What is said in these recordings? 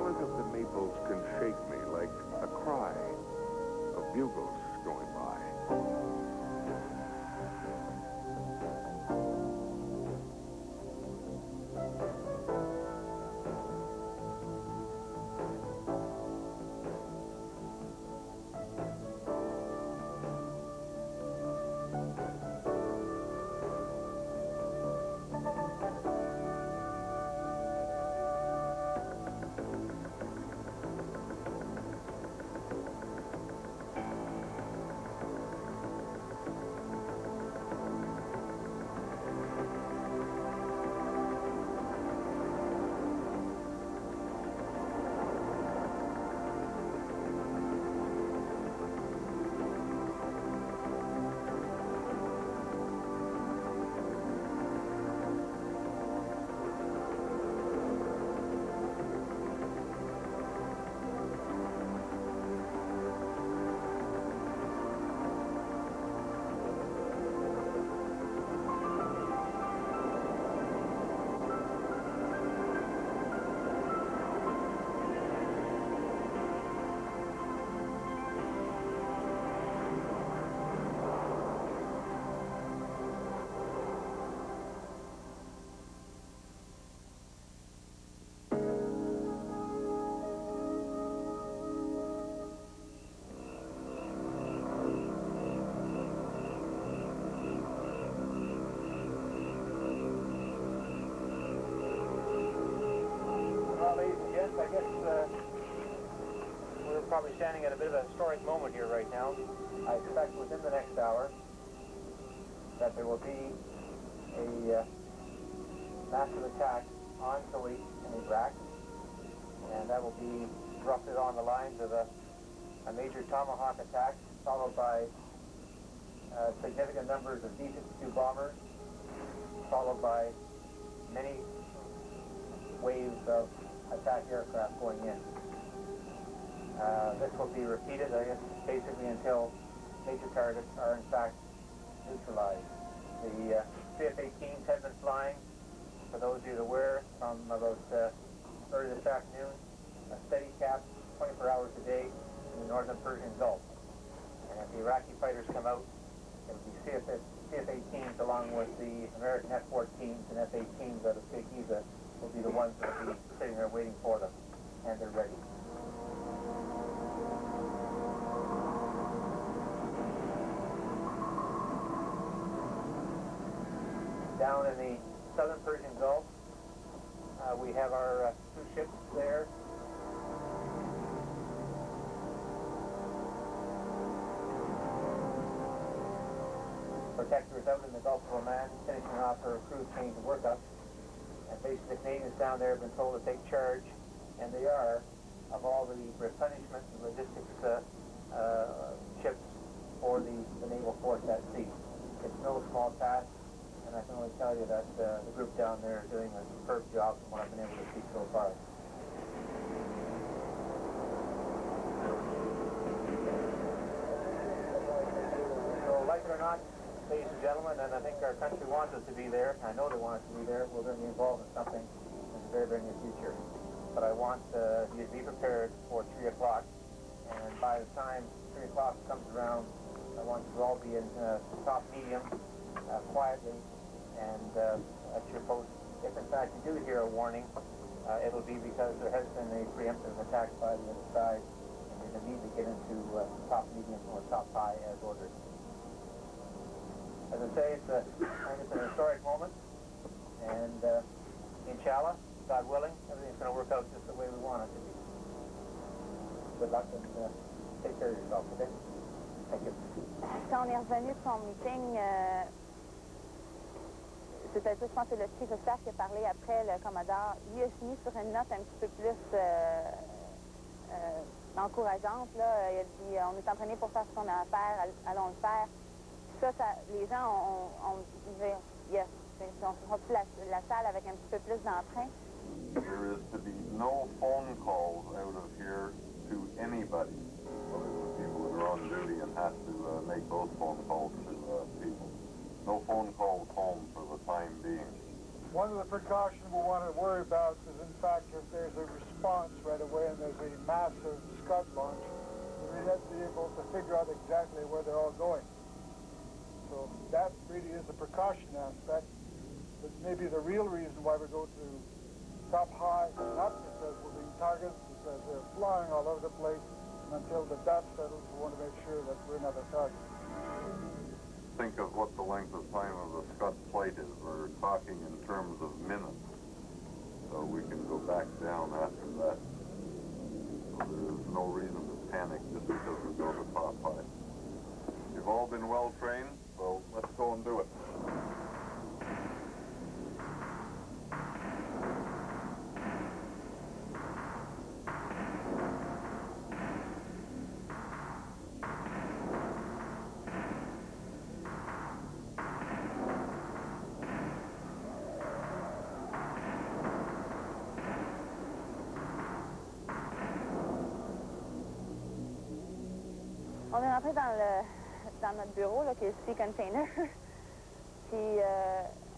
sound of the maples can shake me like a cry of bugles going by. I guess we're probably standing at a bit of a historic moment here right now. I expect within the next hour that there will be a massive attack on Kuwait and Iraq, and that will be roughly along the lines of a major Tomahawk attack, followed by significant numbers of B-52 bombers, followed by many waves of attack aircraft going in. This will be repeated, I guess, basically until major targets are in fact neutralized. The CF-18s have been flying, for those of you aware, from about early this afternoon, a steady cap, 24 hours a day in the northern Persian Gulf. And if the Iraqi fighters come out, it will be CF-18s along with the American F-14s and F-18s out of Sheikh Isa will be the ones that will be sitting there waiting for them, and they're ready. Down in the southern Persian Gulf, we have our two ships there. Protectors out in the Gulf of Oman, finishing off her cruise change of workup. And basically the Canadians down there have been told to take charge, and they are, of all the replenishment and logistics ships for the naval force at sea. It's no small task, and I can only tell you that the group down there is doing a superb job from what I've been able to see so far. So, like it or not, ladies and gentlemen, and I think our country wants us to be there. I know they want us to be there. We're going to be involved in something in the very, very near future. But I want you to be prepared for 3 o'clock. And by the time 3 o'clock comes around, I want you to all be in top medium, quietly, and at your post. If in fact you do hear a warning, it'll be because there has been a preemptive attack by the other side, and you're going to need to get into top medium or top high as ordered. As I say, it's an historic moment, and inshallah, God willing, everything's going to work out just the way we want it to be. Good luck, and take care of yourself, okay? Thank you. Quand on est revenu de son meeting, c'était, je pense que c'est le chief of staff qui a parlé après le commodore. Lui a fini sur une note un petit peu plus encourageante. Là. Il a dit, on est entraîné pour faire ce qu'on a à faire, allons le faire. Ça, les gens ont sorti la salle avec un petit peu plus d'entrain. There is to be no phone calls out of here to anybody, other than people that are on duty and have to make those phone calls to people. No phone calls home for the time being. One of the precautions we want to worry about is, in fact, if there's a response right away and there's a massive Scud launch, we have to be able to figure out exactly where they're all going. So that really is the precaution aspect. But maybe the real reason why we go to top high, not because we're being targeted, because they're flying all over the place, and until the dust settles, we want to make sure that we're not a target. Think of what the length of time of a Scud flight is. We're talking in terms of minutes. So we can go back down after that. So there's no reason to panic just because we go to top high. You've all been well trained, so let's go and do it. On est rentré dans notre bureau, là, qui est le Sea Container. Puis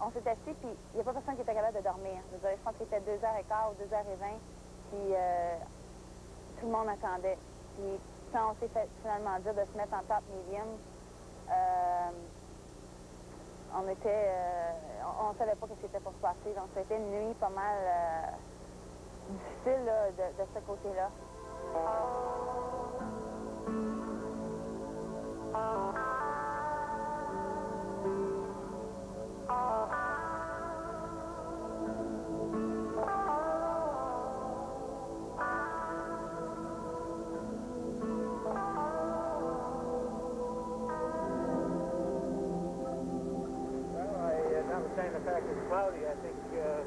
on s'est assis, puis il n'y a pas personne qui était capable de dormir. Je pense qu'il était 2h15 ou 2h20, puis tout le monde attendait. Puis quand on s'est fait finalement dire de se mettre en top medium, on savait pas ce qui était pour se passer. Donc c'était une nuit pas mal difficile là, de ce côté-là. Notwithstanding the fact it's cloudy, I think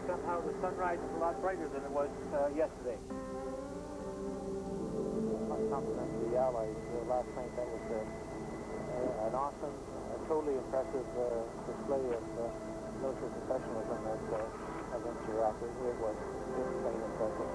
somehow the sunrise is a lot brighter than it was yesterday. I compliment the Allies last night. That was an awesome, totally impressive display of military professionalism against Iraq. It was just plain impressive.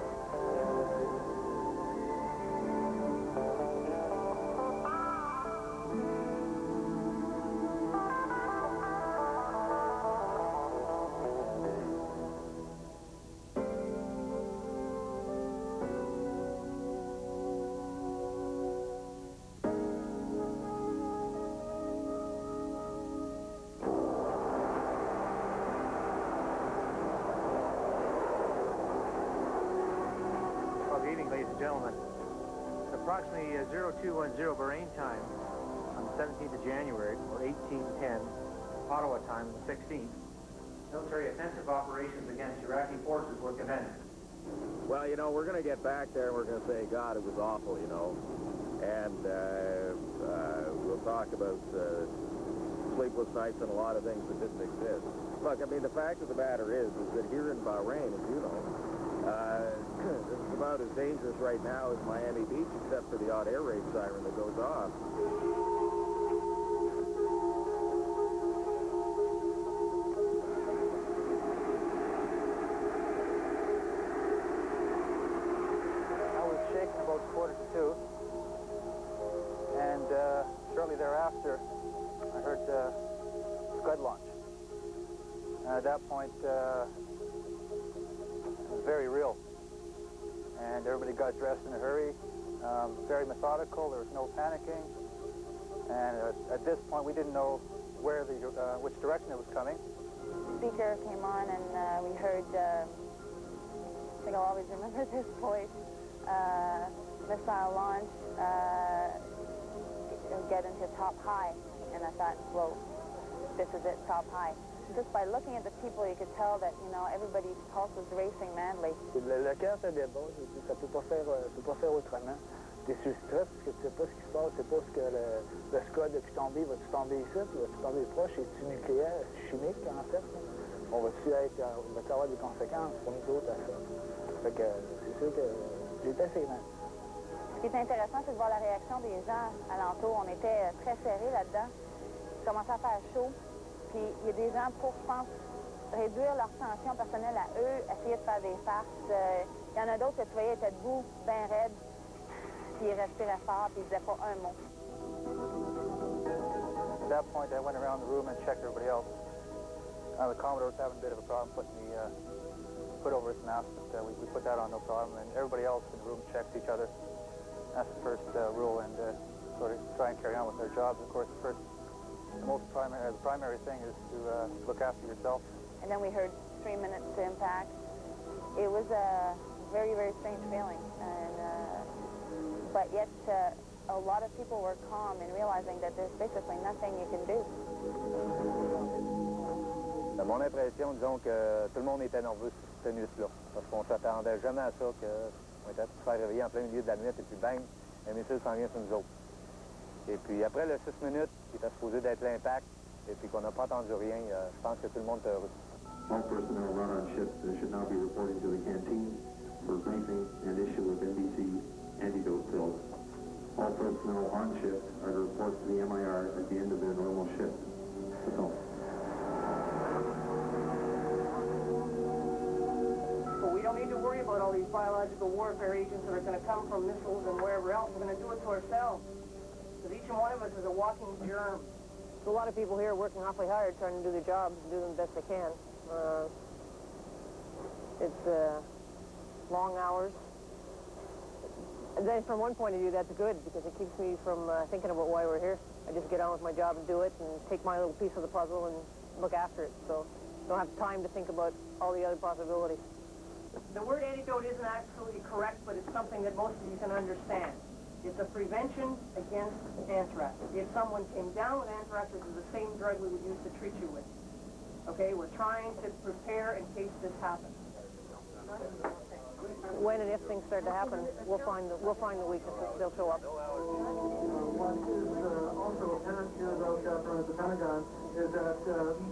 Ladies and gentlemen, approximately 0210 Bahrain time on the 17th of January, or 1810 Ottawa time on the 16th, military offensive operations against Iraqi forces were commenced. Well, you know, we're going to get back there and we're going to say, God, it was awful, you know, and we'll talk about sleepless nights and a lot of things that didn't exist. Look, I mean, the fact of the matter is that here in Bahrain, as you know, this is about as dangerous right now as Miami Beach, except for the odd air raid siren that goes off. I was shaken about 1:45, and shortly thereafter, I heard Scud launch. And at that point, it was very real. And everybody got dressed in a hurry, very methodical. There was no panicking. And at this point, we didn't know where which direction it was coming. The speaker came on, and we heard, I think I'll always remember this voice, missile launch, get into top high. And I thought, well, this is it, top high. Just by looking at the people, you could tell that, you know, everybody's pulse was racing madly. Le cœur te débat, ça peut pas faire autrement. T'es sur le stress parce que tu sais pas ce qui se passe, tu sais pas ce que le Scud a pu tomber, va-tu tomber ici, va-tu tomber proche, est-tu nucléaire, chimique en fait. On va-tu avoir des conséquences pour nous autres à ça. Fait que c'est sûr que j'étais assez mal. Ce qui est intéressant, c'est de voir la réaction des gens alentour. On était très serrés là-dedans. Il commençait à faire chaud. Puis il y a des gens, pour, je pense, réduire leur tension personnelle à eux, essayer de faire des farces. Il y en a d'autres que tu voyais étaient debout, bien raides, puis ils respiraient fort, puis ils disaient pas un mot. At that point, I went around the room and checked everybody else. The Commodore's having a bit of a problem putting the foot over its mouth, but we put that on no problem, and everybody else in the room checks each other. That's the first rule, and sort of try and carry on with their jobs. Of course, the primary thing is to look after yourself. And then we heard 3 minutes to impact. It was a very, very strange feeling, and but yet a lot of people were calm in realizing that there's basically nothing you can do. Mon impression, disons que tout le monde était nerveux cette nuit-là, parce qu'on s'attendait jamais à ça, qu'on était se faire réveiller en plein milieu de la nuit, et puis bang, un missile s'en vient sur nous autres. Et puis après le 6 minutes, qui était supposé d'être l'impact, et puis qu'on n'a pas entendu rien, je pense que tout le monde était heureux. All personnel run on shift should now be reporting to the canteen for briefing and issue of NBC antidote pills. All personnel on shift are to report to the MIR at the end of their normal shift. So. But we don't need to worry about all these biological warfare agents that are going to come from missiles and wherever else. We're going to do it to ourselves. Because each one of us is a walking germ. So a lot of people here are working awfully hard trying to do their jobs and do them the best they can. It's long hours. And then from one point of view, that's good, because it keeps me from thinking about why we're here. I just get on with my job and do it and take my little piece of the puzzle and look after it. So I don't have time to think about all the other possibilities. The word antidote isn't absolutely correct, but it's something that most of you can understand. It's a prevention against anthrax. If someone came down with anthrax, this is the same drug we would use to treat you with. Okay, we're trying to prepare in case this happens. When and if things start to happen, we'll find the weaknesses. They'll show up. What is also apparent here, though, Chaperone, at the Pentagon, is that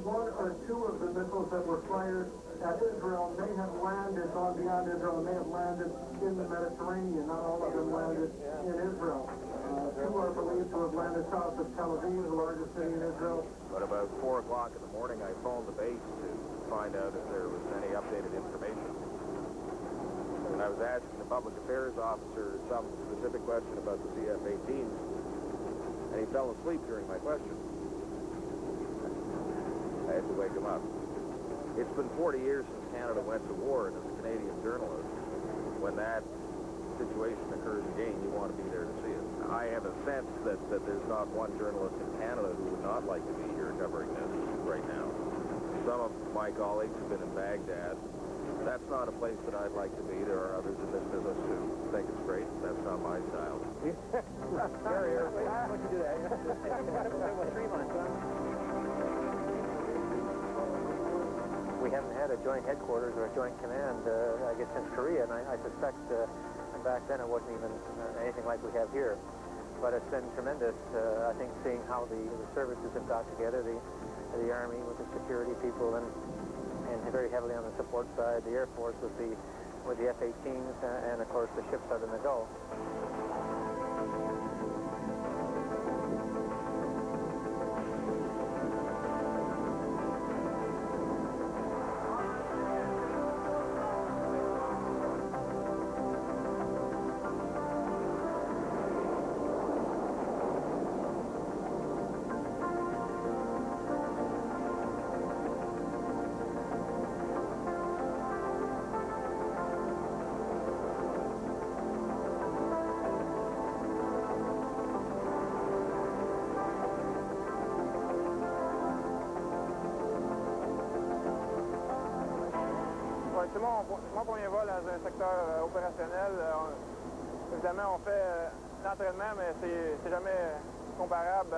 one or two of the missiles that were fired at Israel may have landed on beyond Israel, may have landed in the Mediterranean. Not all of them landed in Israel. Two are believed to have landed south of Tel Aviv, the largest city in Israel. But about 4 o'clock in the morning, I phoned the base to find out if there was any updated information. And I was asking the public affairs officer some specific question about the CF-18s, and he fell asleep during my question. I had to wake him up. It's been 40 years since Canada went to war, and as a Canadian journalist, when that situation occurs again, you want to be there to see it. I have a sense that there's not one journalist in Canada who would not like to be here covering this right now. Some of my colleagues have been in Baghdad. That's not a place that I'd like to be. There are others in this business who think it's great. That's not my style. Here. Why'd you do that? 3 months, huh? We haven't had a joint headquarters or a joint command, I guess, since Korea, and I suspect back then it wasn't even anything like we have here. But it's been tremendous, I think, seeing how the services have got together, the Army with the security people, and very heavily on the support side, the Air Force with the F-18s, and of course the ships out in the Gulf. C'est mon premier vol dans un secteur opérationnel. Évidemment, on fait l'entraînement, mais c'est jamais comparable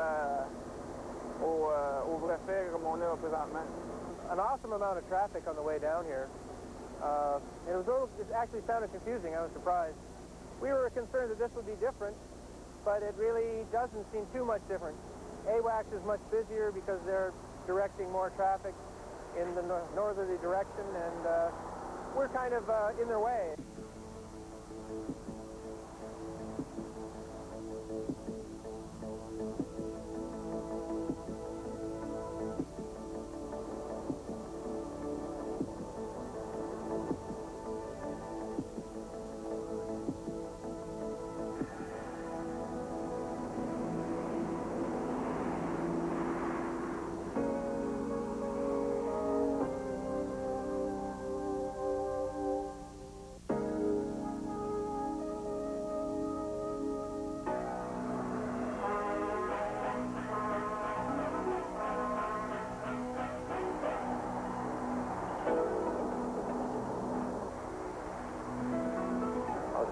au vrai fait comme on a présentement. An awesome amount of traffic on the way down here. It actually sounded confusing. I was surprised. We were concerned that this would be different, but it really doesn't seem too much different. AWACS is much busier because they're directing more traffic in the northerly direction, and we're kind of in their way.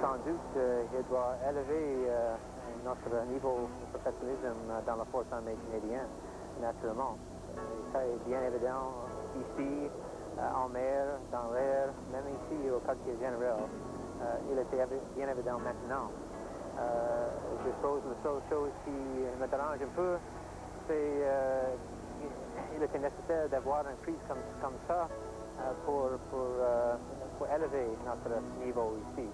sans doute, il doit élever notre niveau de professionnalisme dans la force armée canadienne, naturellement. Et ça est bien évident ici, en mer, dans l'air, même ici au quartier général. Il était bien évident maintenant. Je suppose la seule chose qui me dérange un peu, c'est il était nécessaire d'avoir une prise comme ça pour élever notre niveau ici.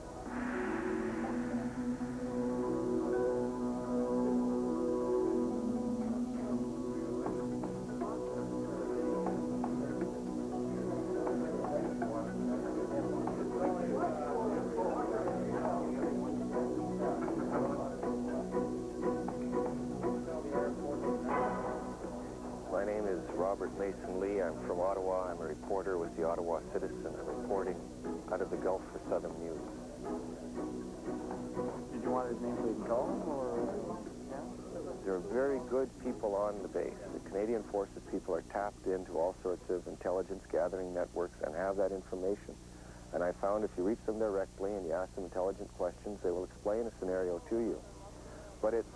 My name is Robert Mason Lee. I'm from Ottawa. I'm a reporter with the Ottawa Citizen. I'm reporting out of the Gulf for Southern News. Did you want his name so you can call him, or? There are very good people on the base. The Canadian Forces people are tapped into all sorts of intelligence gathering networks and have that information. And I found if you reach them directly and you ask them intelligent questions, they will explain a scenario to you. But it's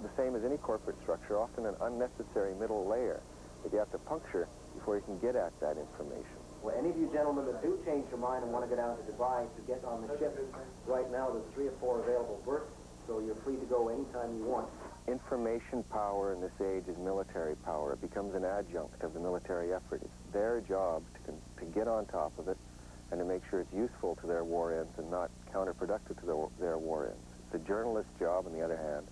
the same as any corporate structure, often an unnecessary middle layer that you have to puncture before you can get at that information. Well, any of you gentlemen that do change your mind and want to go down to Dubai to get on the ship, right now there's 3 or 4 available berths, so you're free to go anytime you want. Information power in this age is military power. It becomes an adjunct of the military effort. It's their job to get on top of it and to make sure it's useful to their war ends and not counterproductive to their war ends. It's a journalist's job, on the other hand,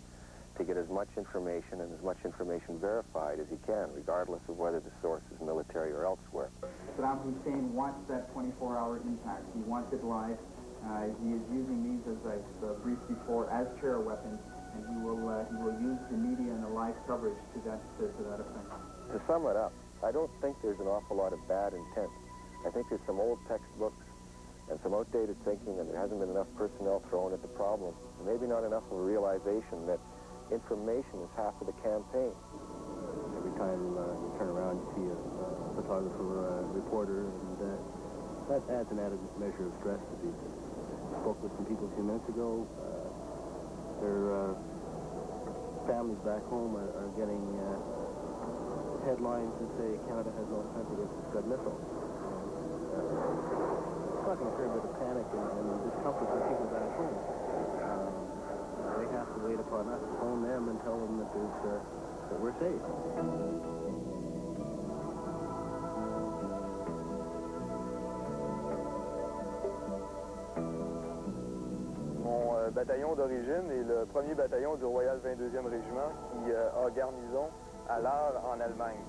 to get as much information and as much information verified as he can, regardless of whether the source is military or elsewhere. Saddam Hussein wants that 24-hour impact. He wants it live. He is using these, as I've briefed before, as terror weapons, and he will use the media and the live coverage to that effect. To sum it up, I don't think there's an awful lot of bad intent. I think there's some old textbooks and some outdated thinking, and there hasn't been enough personnel thrown at the problem, and maybe not enough of a realization that information is half of the campaign. Every time you turn around, you see a photographer or a reporter, and that adds an added measure of stress to people. I spoke with some people a few minutes ago. Their families back home are getting headlines that say Canada has no defense against the Scud missile. It's causing a fair bit of panic and discomfort for people back home. They have to wait upon us to phone them and tell them that we're safe. Mon bataillon d'origine est le 1er bataillon du Royal 22e Régiment qui a garnison à Lahr en Allemagne.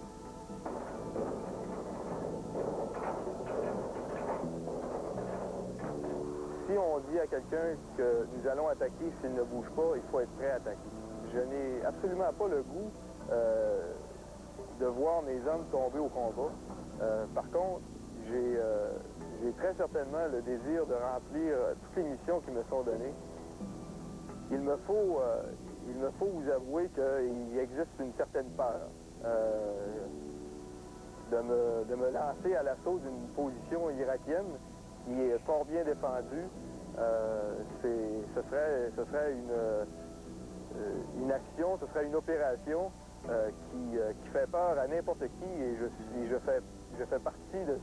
Si on dit à quelqu'un que nous allons attaquer s'il ne bouge pas, il faut être prêt à attaquer. Je n'ai absolument pas le goût de voir mes hommes tomber au combat. Par contre, j'ai très certainement le désir de remplir toutes les missions qui me sont données. Il me faut vous avouer qu'il existe une certaine peur de me lancer à l'assaut d'une position irakienne qui est fort bien défendue. Ce serait une action, ce serait une opération qui fait peur à n'importe qui, et je fais partie de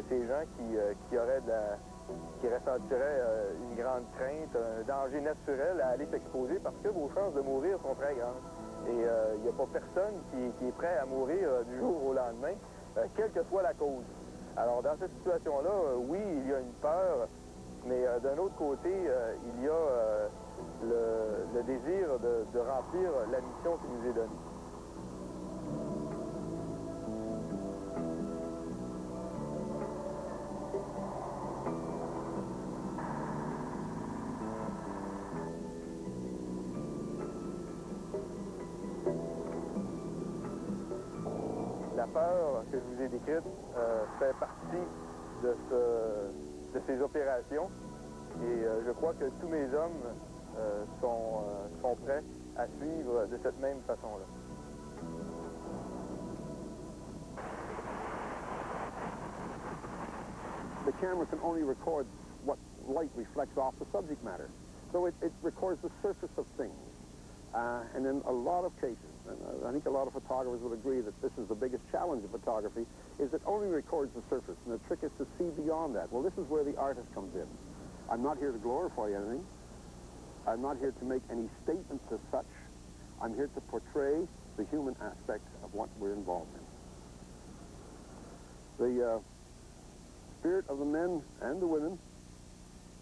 ces gens qui ressentiraient une grande crainte, un danger naturel à aller s'exposer parce que vos chances de mourir sont très grandes. Et il n'y a pas personne qui est prêt à mourir du jour au lendemain, quelle que soit la cause. Alors dans cette situation-là, oui, il y a une peur, mais d'un autre côté, il y a le désir de remplir la mission qui nous est donnée. La peur que je vous ai décrite fait partie de ces opérations, et je crois que tous mes hommes sont prêts à suivre de cette même façon-là. The camera can only record what light reflects off the subject matter. So it records the surface of things. And in a lot of cases, and I think a lot of photographers would agree that this is the biggest challenge of photography, is it only records the surface, and the trick is to see beyond that. Well, this is where the artist comes in. I'm not here to glorify anything. I'm not here to make any statements as such. I'm here to portray the human aspect of what we're involved in. The spirit of the men and the women,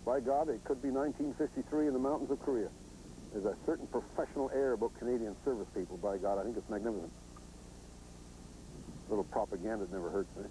by God, it could be 1953 in the mountains of Korea. There's a certain professional air about Canadian service people, by God. I think it's magnificent. A little propaganda never hurts, eh?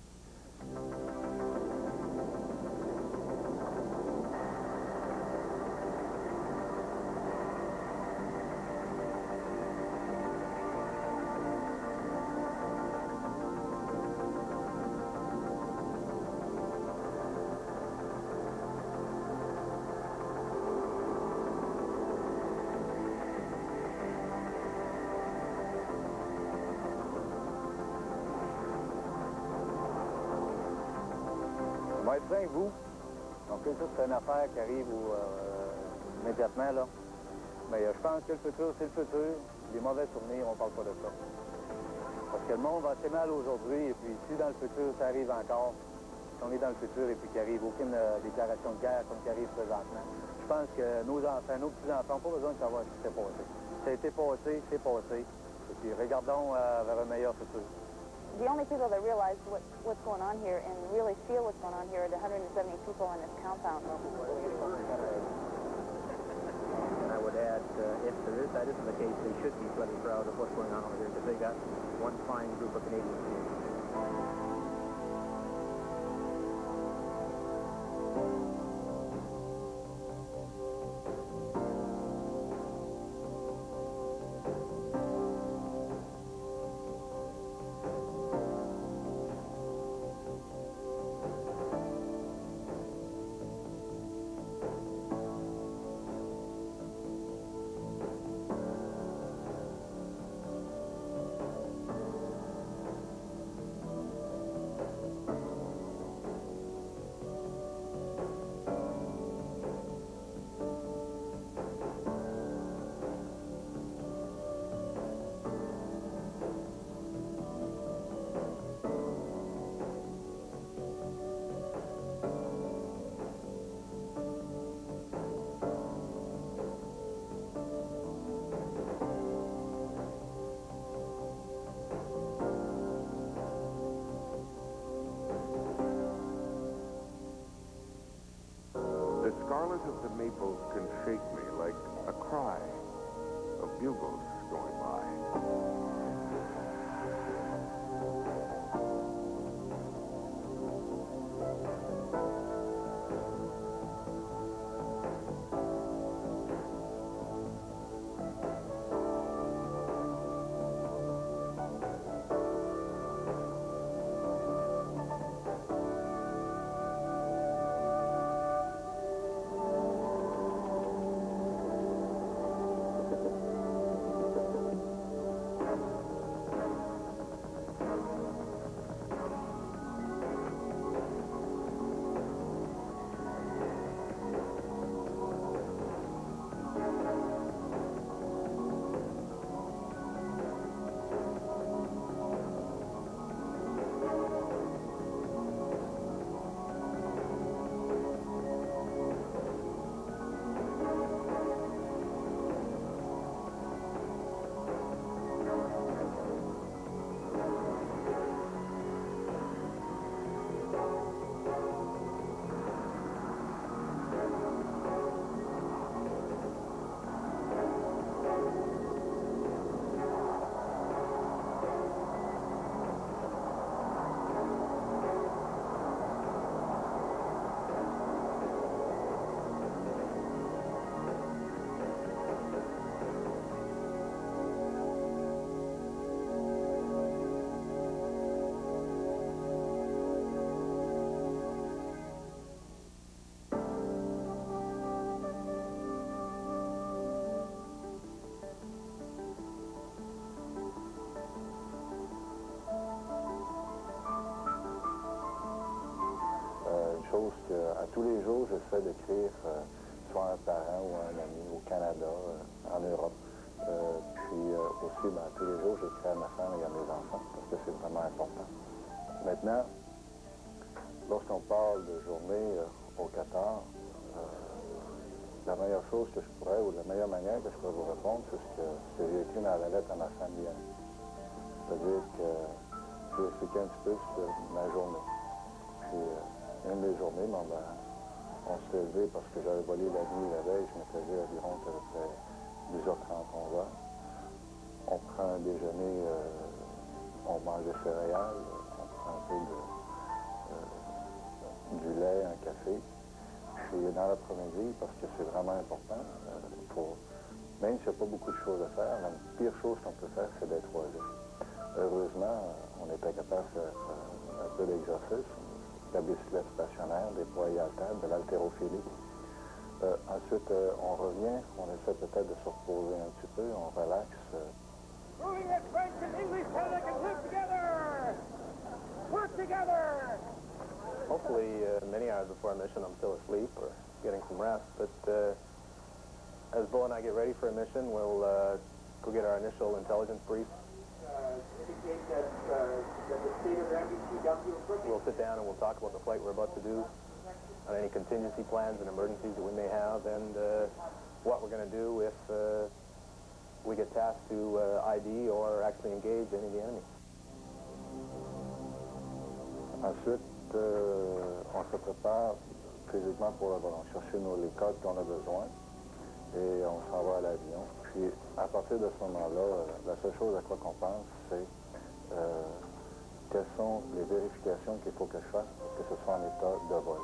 On va être bien vous. Donc ça, c'est une affaire qui arrive immédiatement, là. Mais je pense que le futur, c'est le futur. Les mauvais souvenirs, on parle pas de ça. Parce que le monde va assez mal aujourd'hui, et puis si dans le futur, ça arrive encore, si on est dans le futur et puis qu'il n'arrive aucune déclaration de guerre comme qui arrive présentement, je pense que nos enfants, nos petits-enfants n'ont pas besoin de savoir ce qui s'est passé. Ça a été passé, c'est passé. Et puis regardons vers un meilleur futur. The only people that realize what's going on here and really feel what's going on here are the 170 people in this compound. And I would add, if that isn't the case, they should be plenty proud of what's going on over here, because they got one fine group of Canadians here. The scarlet of the maples can shake me like a cry of bugles going by. chose qu'à tous les jours, j'essaie d'écrire soit un parent ou un ami au Canada, en Europe. Puis aussi, tous les jours, j'écris à ma femme et à mes enfants, parce que c'est vraiment important. Maintenant, lorsqu'on parle de journée au Qatar, la meilleure chose que je pourrais, ou la meilleure manière que je pourrais vous répondre, c'est ce que j'ai écrit dans la lettre à ma femme hier. C'est-à-dire que je vais expliquer un petit peu sur ma journée. Puis, une des journées, on s'est levé parce que j'avais volé la nuit la veille, je m'étais levé environ à peu près 10h30, 11h. On prend un déjeuner, on mange des céréales, on prend un peu du lait, un café. Puis dans l'après-midi, parce que c'est vraiment important, même s'il n'y a pas beaucoup de choses à faire, la pire chose qu'on peut faire, c'est d'être oisif. Heureusement, on était capable de faire un peu d'exercice, de la bicyclette stationnaire, des poids et haltères, de l'haltérophilie. Ensuite, on revient, on essaie peut-être de se reposer un petit peu, on relaxe. Moving that French and English Canada can live together! Work together! Hopefully, many hours before a mission, I'm still asleep or getting some rest. But as Bull and I get ready for a mission, we'll go get our initial intelligence brief. Indicate that the state of MBCW equipment. We'll sit down and we'll talk about the flight we're about to do, on any contingency plans and emergencies that we may have, and what we're going to do if we get tasked to ID or actually engage any of the enemy. Ensuite, on se prépare physiquement pour chercher les codes qu'on a besoin et on s'en va à l'avion. Puis, à partir de ce moment-là, la seule chose à quoi qu'on pense, c'est quelles sont les vérifications qu'il faut que je fasse pour que ce soit en état de vol.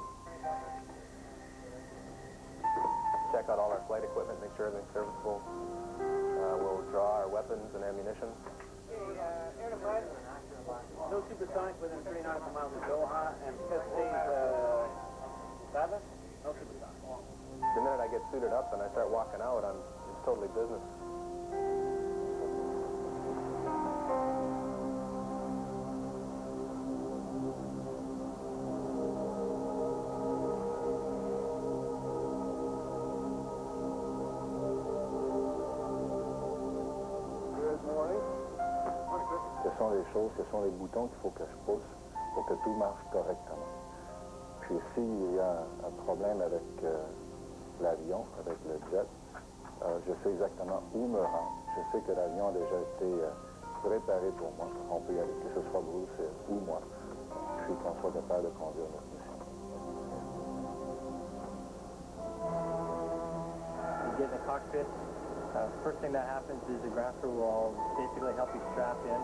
Check out all our flight equipment, make sure everything's serviceable. We'll draw our weapons and ammunition. Air to flight, no supersonic within 3 nautical miles of Doha, and because today's Sabbath, no supersonic. The minute I get suited up and I start walking out, it's totally business. Quelles sont les choses, quels sont les boutons qu'il faut que je pousse pour que tout marche correctement. Puis s'il y a un problème avec l'avion, avec le jet, je sais exactement où me rendre. Je sais que l'avion a déjà été préparé pour moi. On peut y aller, que ce soit Bruce ou moi. Puis qu'on soit capable de conduire notre mission. You get in the cockpit. First thing that happens is the ground crew will basically help you strap in.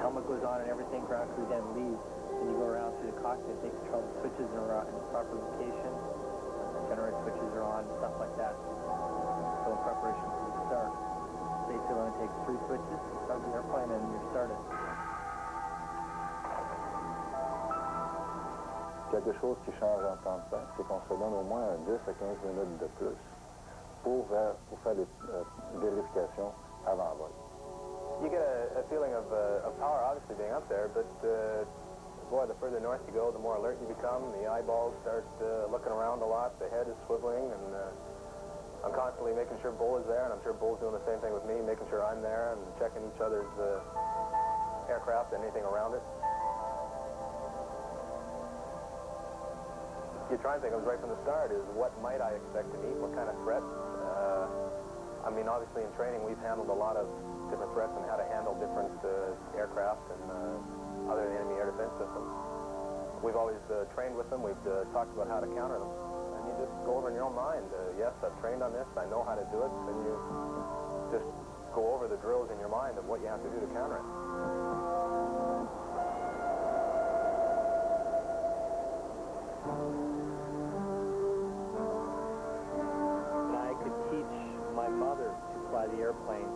Helmet goes on and everything, ground crew then leaves. Then you go around through the cockpit, they control the switches are in the proper location, the generator switches are on, stuff like that. So in preparation for the start. Basically only takes 3 switches, start the airplane, and you're started. Quelque chose qui change en temps de temps, c'est qu'on se donne au moins 10 à 15 minutes de plus pour faire des vérifications avant vol. You get a feeling of power, obviously, being up there, but boy, the further north you go, the more alert you become. The eyeballs start looking around a lot. The head is swiveling, and I'm constantly making sure Bull is there, and I'm sure Bull's doing the same thing with me, making sure I'm there and checking each other's aircraft and anything around it. You try and think of right from the start is what might I expect to meet, what kind of threats. I mean, obviously in training we've handled a lot of different threats and how to handle different aircraft and other enemy air defense systems. We've always trained with them. We've talked about how to counter them. And you just go over in your own mind. Yes, I've trained on this. I know how to do it. And you just go over the drills in your mind of what you have to do to counter it. I could teach my mother to fly the airplane.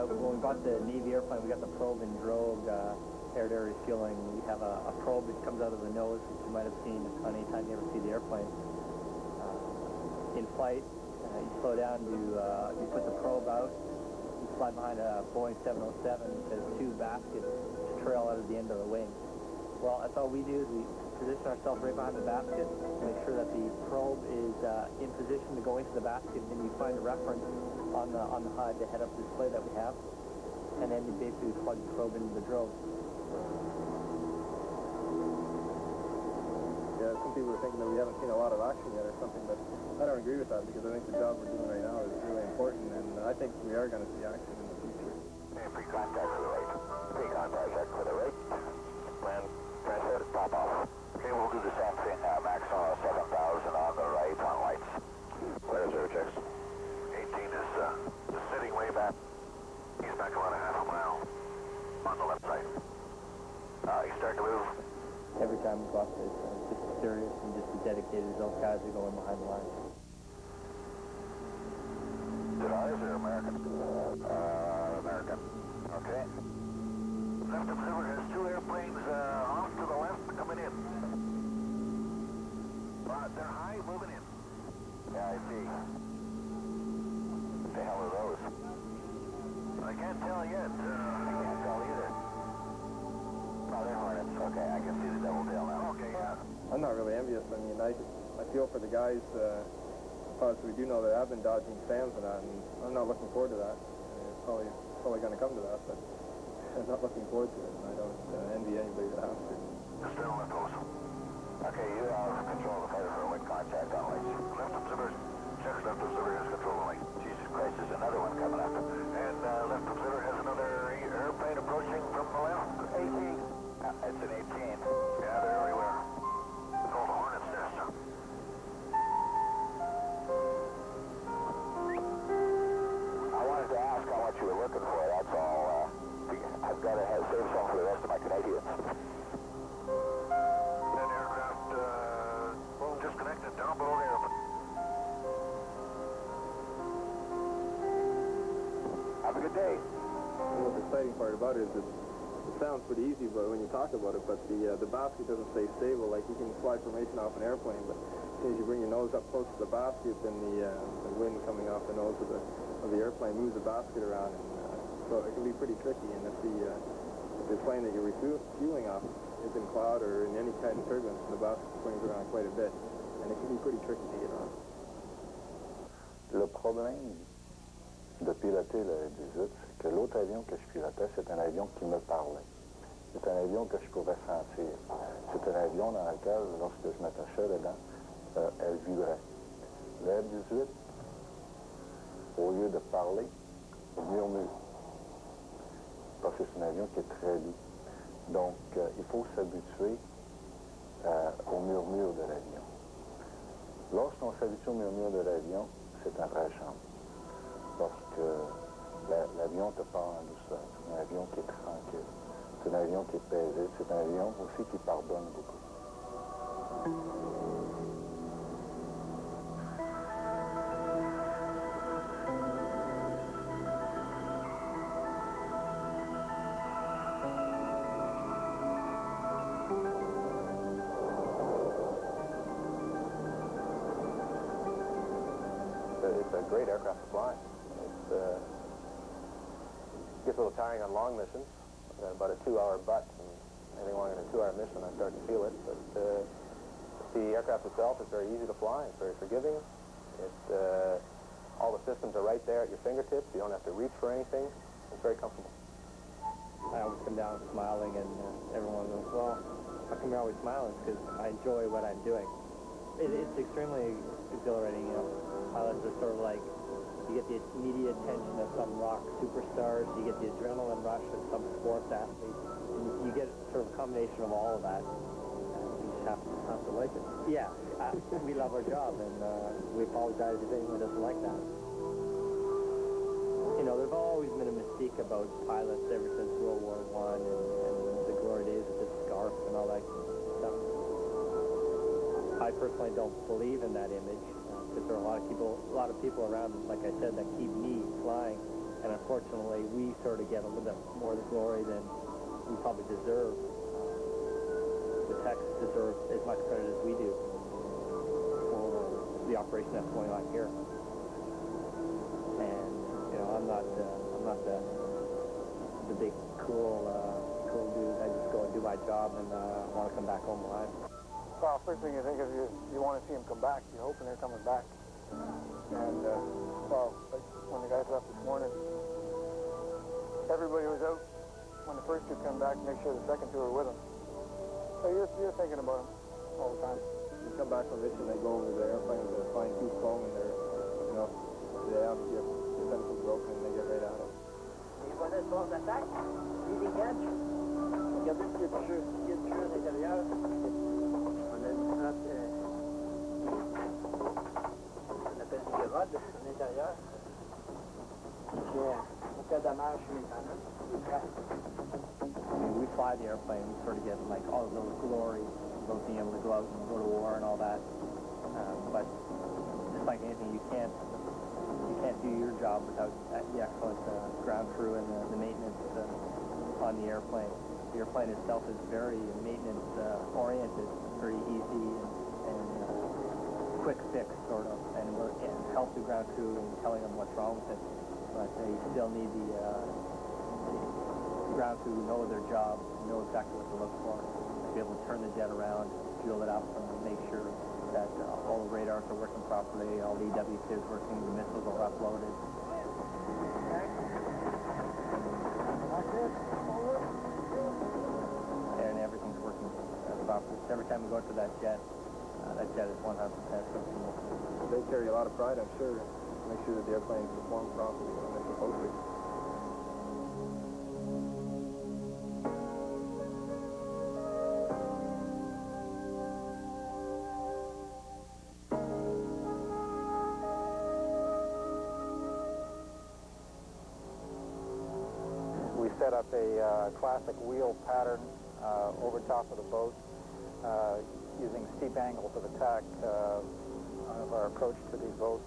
when we bought the Navy airplane, we got the probe and drogue air-to-air refueling. We have a probe that comes out of the nose, which you might have seen anytime you ever see the airplane. In flight, you slow down, you put the probe out, you fly behind a Boeing 707, there's two baskets to trail out of the end of the wing. Well, that's all we do is we position ourselves right behind the basket, make sure that the probe is in position to go into the basket, and then you find a reference on the HUD, the head-up display that we have, and then you basically plug the probe into the drogue. Yeah, some people are thinking that we haven't seen a lot of action yet or something, but I don't agree with that because I think the job we're doing right now is really important, and I think we are going to see action in the future. Hey, pre-contact for the right. Pre-contact check for the right. Plan, transfer, top off. Okay, we'll do the same thing now. Max on 7,000 on the right on lights. Clear zero checks. 18 is sitting way back. He's back about a half a mile on the left side. He's starting to move. Every time we go up there, it's just serious and just be dedicated as those guys are going behind the lines. Is it ours or American? American. Okay. Left observer has two airplanes off to the left coming in. They're high, moving in. Yeah, I see. What the hell are those? I can't tell yet. I can't tell either. Oh, they're Hornets. Okay, I can see the double tail now. Okay, yeah. I'm not really envious. I mean, I feel for the guys, because we do know they have been dodging SAMs and that, and I'm not looking forward to that. It's probably going to come to that, but I'm not looking forward to it, and I don't envy anybody that has to. Just down left close. Okay, you have control of the fighter for wind contact on lights. Left observer, check left observer has control of the light. Jesus Christ, there's another one coming up. And left observer has another airplane approaching from the left. 18. It's an 18. Yeah, they're everywhere. It's called a Hornet's nest. I wanted to ask how much you were looking for, that's all. I've got to save some for the rest of my Canadians. That aircraft, disconnected down below the airplane. Have a good day. Well, the exciting part about it is it sounds pretty easy, but when you talk about it, but the basket doesn't stay stable. Like, you can fly formation off an airplane, but as soon as you bring your nose up close to the basket, then the wind coming off the nose of the airplane moves the basket around, and so it can be pretty tricky. And if the plane that you're refueling off is in cloud or in any kind of turbulence, the basket swings around quite a bit, and it can be pretty tricky to get on. Le problème de piloter le 18, c'est que l'autre avion que je pilotais, c'est un avion qui me parlait. C'est un avion que je pouvais sentir. C'est un avion dans lequel, lorsque je m'attachais dedans, elle vibrait. Le F-18, au lieu de parler, murmure. Parce que c'est un avion qui est très doux. Donc, il faut s'habituer au murmure de l'avion. Lorsqu'on s'habitue au murmure de l'avion, c'est un vrai champ. Parce que l'avion te part en douceur. C'est un avion qui est tranquille. C'est un avion qui est paisible. C'est un avion aussi qui pardonne beaucoup. It's a great aircraft to fly. It gets a little tiring on long missions. About a 2-hour butt, and anything longer than a 2-hour mission, I start to feel it. But the aircraft itself is very easy to fly. It's very forgiving. All the systems are right there at your fingertips. You don't have to reach for anything. It's very comfortable. I always come down smiling, and everyone goes, well, how come you're always smiling? It's because I enjoy what I'm doing. It's extremely exhilarating, you know. Pilots are sort of like, you get the immediate attention of some rock superstars, you get the adrenaline rush of some sports athlete, and you get sort of a combination of all of that. You just have to like it. Yeah, we love our job, and we apologize if anyone doesn't like that. You know, there's always been a mystique about pilots ever since World War I and the glory days of the scarf and all that stuff. I personally don't believe in that image because there are a lot of people around, like I said, that keep me flying, And unfortunately, we sort of get a little bit more of the glory than we probably deserve. The techs deserve as much credit as we do for the operation that's going on here. And you know, I'm not the big cool dude. I just go and do my job and want to come back home alive. Well, first thing you think of, you want to see them come back. You're hoping they're coming back. And, well, like when the guys left this morning, everybody was out when the first two come back, make sure the second two are with them. So you're thinking about them all the time. You come back from mission, they go over to the airplane, they find two strong, and they're, you know, they have to get the pencils broken, and they get right at them. Les volets sont d'attaque, ils dégagent. Regardez ce qu'il y a de jeu à l'intérieur. On a une trappe, on appelle des rods à l'intérieur. J'ai aucun dommage sur les canons, les trappes. We fly the airplane, we sort of get like all of those glories about being able to go out and go to war and all that. But just like anything, you can't do your job without the excellent ground crew and the maintenance on the airplane. The airplane itself is very maintenance oriented, very easy and quick fix sort of, and help the ground crew in telling them what's wrong with it. But they still need the ground crew who know their job, know exactly what to look for, to be able to turn the jet around, fuel it up, and make sure that all the radars are working properly, all the EWC is working, the missiles are uploaded. And everything's working properly. Every time we go to that jet is 100% working. They carry a lot of pride, I'm sure, to make sure that the airplanes perform properly when they're supposed to. We set up a classic wheel pattern over top of the boat using steep angles of attack of our approach to these boats,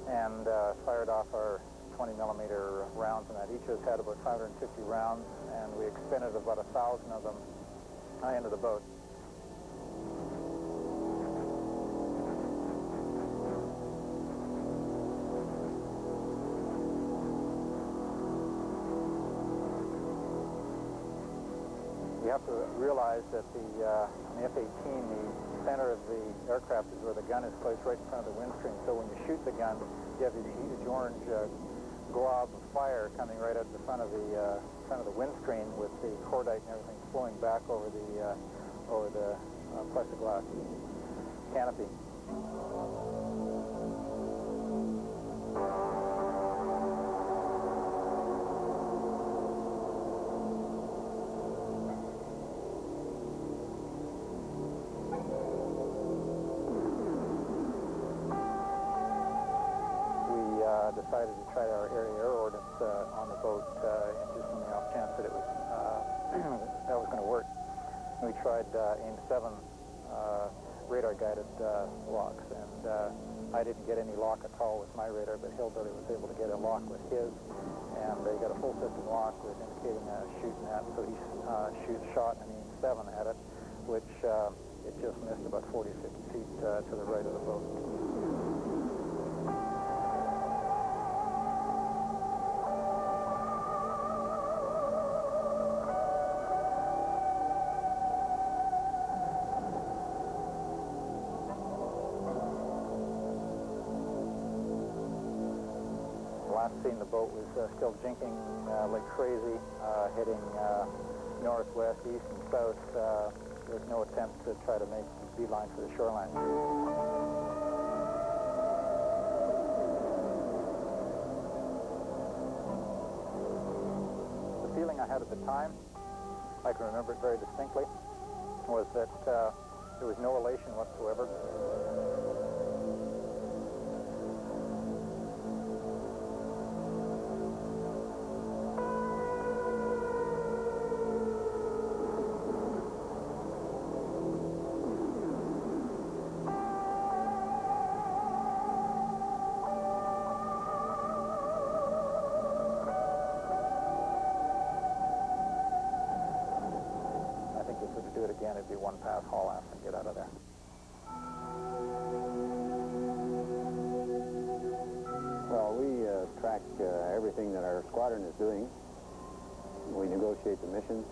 and fired off our 20-millimeter rounds in that. Each of us had about 550 rounds, and we expended about 1,000 of them into the boat. You have to realize that on the F-18, the center of the aircraft is where the gun is placed, right in front of the windscreen. So when you shoot the gun, you have this huge orange glob of fire coming right out the front of the windscreen, with the cordite and everything flowing back over the plexiglass canopy. Decided to try our area-air ordnance on the boat, just on the off chance that it was that was going to work. We tried AIM-7 radar-guided locks, and I didn't get any lock at all with my radar, but Hillbilly was able to get a lock with his, and they got a full system lock with indicating shooting at, so he shot an AIM-7 at it, which it just missed about 40 or 50 feet to the right of the boat. Last seen, the boat was still jinking like crazy, heading northwest, east, and south. There was no attempt to try to make a beeline for the shoreline. The feeling I had at the time, I can remember it very distinctly, was that there was no elation whatsoever. do it again, it'd be one pass, haul ass, and get out of there. Well, we track everything that our squadron is doing. We negotiate the missions,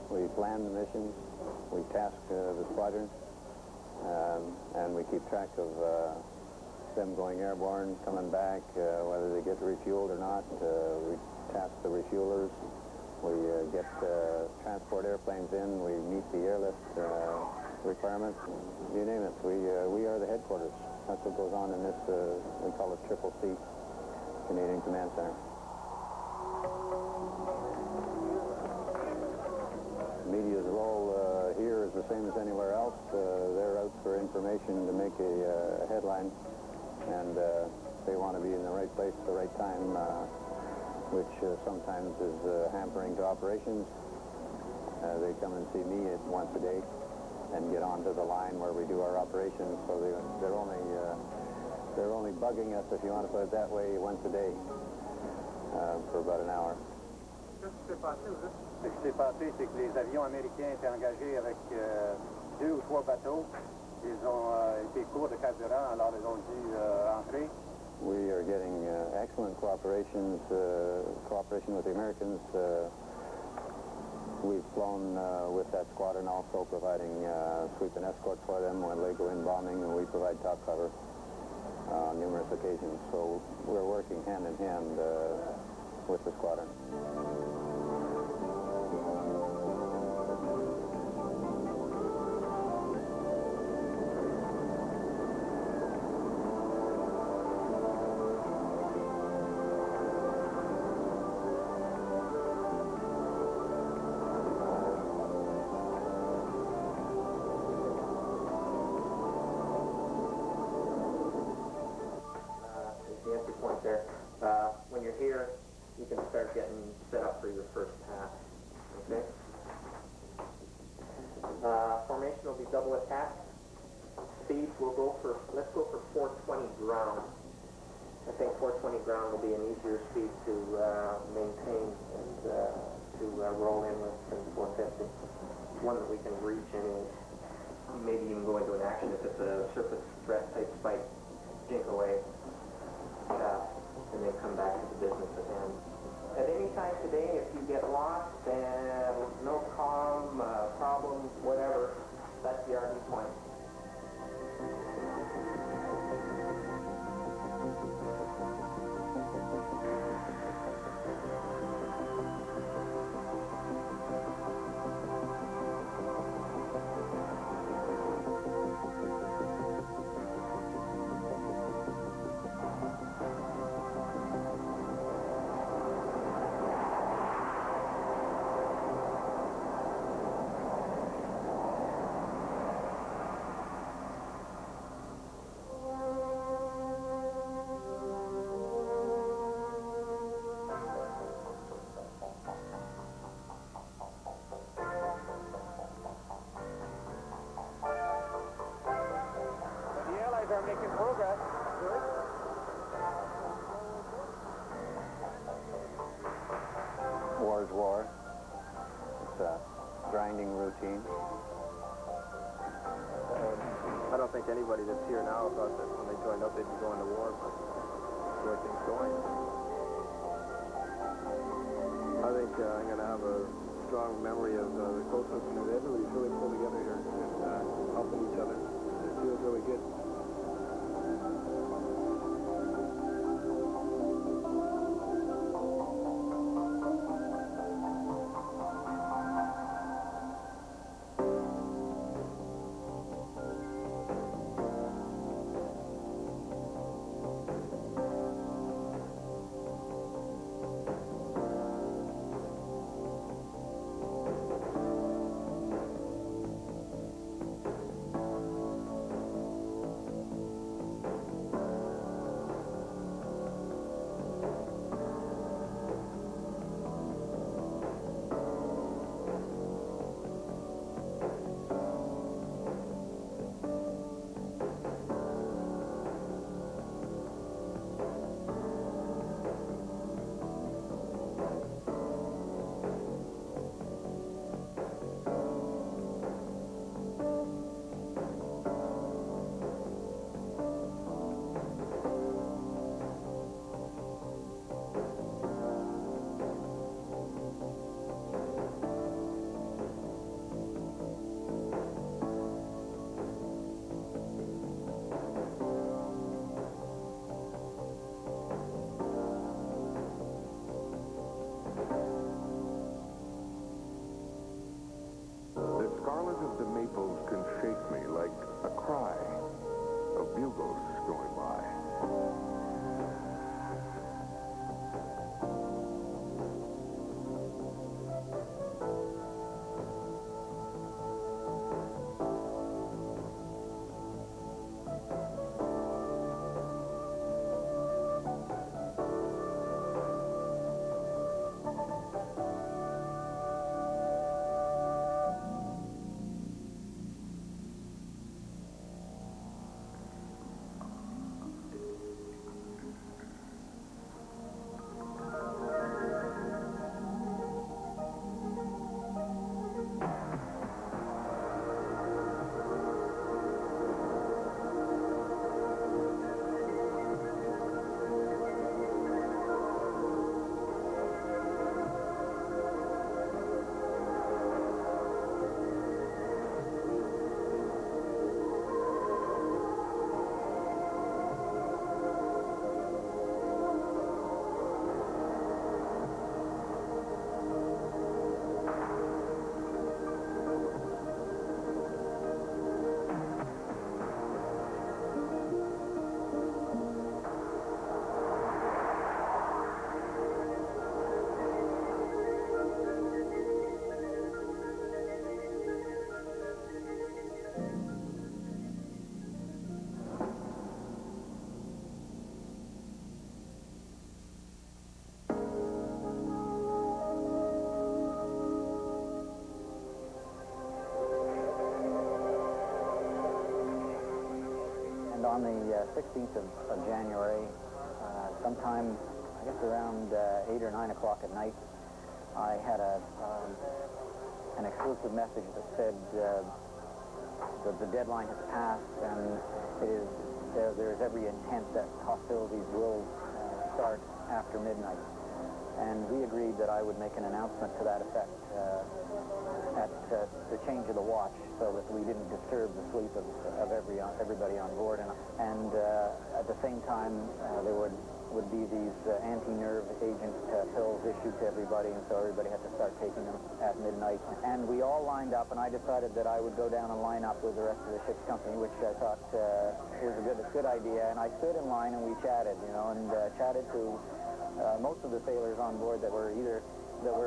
we plan the missions, we task the squadron, and we keep track of them going airborne, coming back, whether they get refueled or not. We task the refuelers. We get transport airplanes in. We meet the airlift requirements. You name it. We are the headquarters. That's what goes on in this, we call it Triple C, Canadian Command Center. The media's role here is the same as anywhere else. They're out for information to make a headline, and they want to be in the right place at the right time, which sometimes is hampering to operations. They come and see me once a day and get onto the line where we do our operations, so they're only bugging us, if you want to put it that way, once a day for about an hour. Qu'est-ce qui s'est passé? Ce qui s'est passé, c'est que les avions américains étaient engagés avec 2 ou 3 bateaux. Ils ont été courts de carburant, alors ils ont dû entrer. We are getting excellent cooperation with the Americans. We've flown with that squadron, also providing sweep and escort for them when they go in bombing, and we provide top cover on numerous occasions. So we're working hand in hand with the squadron. The entry point there. When you're here, you can start getting set up for your first pass. Okay? Formation will be double attack. Speed will go for, let's go for 420 ground. I think 420 ground will be an easier speed to maintain and to roll in with than 450. One that we can reach anyways. Maybe even go into an action if it's a surface threat type spike. Jink away. And then come back to the business at hand. At any time today, if you get lost and no comm, problems, whatever, that's the RD point. Are making progress. War's war. It's a grinding routine. I don't think anybody that's here now thought that when they joined up they'd be going to war, but that's where things going. I think I'm going to have a strong memory of the closeness and that everybody's really pulled together here and helping each other. It feels really good. the maples can shake me like a cry of bugles going by. And on the 16th of January, sometime, I guess around 8 or 9 o'clock at night, I had an exclusive message that said that the deadline has passed and there is every intent that hostilities will start after midnight. And we agreed that I would make an announcement to that effect at the change of the watch, so that we didn't disturb the sleep of everybody on board. And at the same time, there would be these anti-nerve agent pills issued to everybody, and so everybody had to start taking them at midnight. And we all lined up, and I decided that I would go down and line up with the rest of the ship's company, which I thought was a good idea. And I stood in line and we chatted, and chatted to most of the sailors on board that were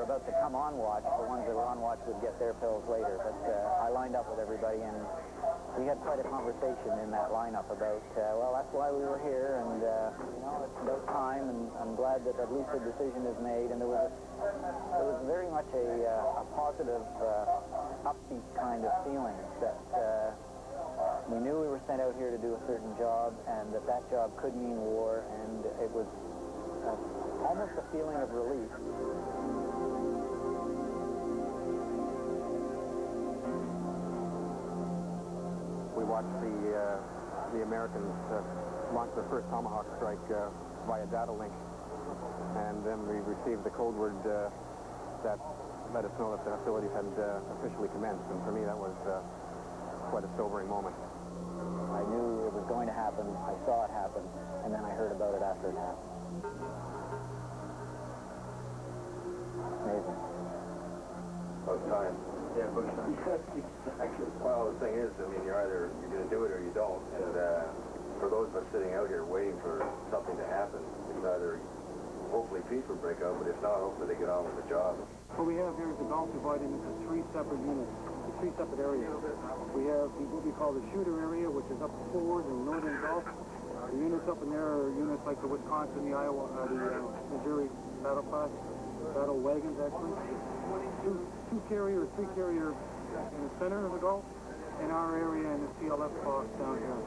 about to come on watch. The ones that were on watch would get their pills later. But I lined up with everybody, and we had quite a conversation in that lineup about, well, that's why we were here, and, it's about time, and I'm glad that at least a decision is made. And there was very much a positive, upbeat kind of feeling that we knew we were sent out here to do a certain job, and that job could mean war, and it was almost a feeling of relief. We watched the Americans launch their first Tomahawk strike via data link, and then we received the code word that let us know that the hostilities had officially commenced, and for me that was quite a sobering moment. I knew it was going to happen, I saw it happen, and then I heard about it after it happened. Amazing. About time. Yeah, about time. Exactly. Well, the thing is, I mean, you're going to do it or you don't. And for those of us sitting out here waiting for something to happen, it's either hopefully peace will break out, but if not, hopefully they get on with the job. What we have here is the Gulf divided into 3 separate units, 3 separate areas. We have what we call the shooter area, which is up forward in the northern Gulf. The units up in there are units like the Wisconsin, the Iowa, the Missouri battle wagons, actually. 2 carrier or 3 carrier in the center of the Gulf, and our area in the CLF box down here.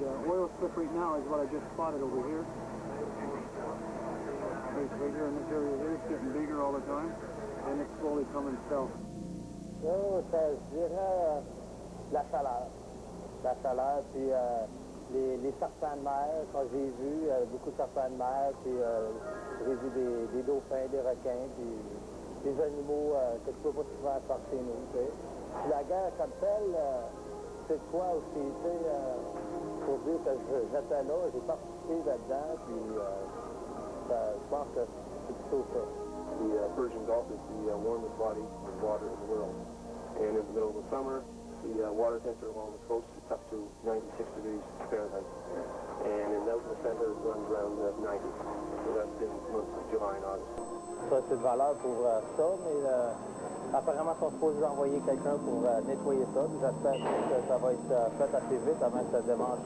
The oil slip right now is what I just spotted over here. Right here in this area here, it's getting bigger all the time, and it's slowly coming south. Oh, ça, je dirais la chaleur. La chaleur, puis les serpents de mer, quand j'ai vu beaucoup de serpents de mer, puis j'ai vu des dauphins, des requins, puis des animaux que tu peux pas souvent faire chez nous, tu sais. Puis la guerre comme telle, c'est quoi aussi, tu sais, pour dire que j'étais là, j'ai participé là-dedans, puis je pense que c'est plutôt ça. The Persian Gulf is the warmest body of water in the world. And if the middle of the summer. The water temperature along the coast is up to 96 degrees Fahrenheit. And in out in the center, it runs around 90. So that's in months of July and August. Ça, c'est de valeur pour ça, mais apparemment, ils sont supposés envoyer quelqu'un pour nettoyer ça. J'espère que ça va être fait assez vite avant que ça démange,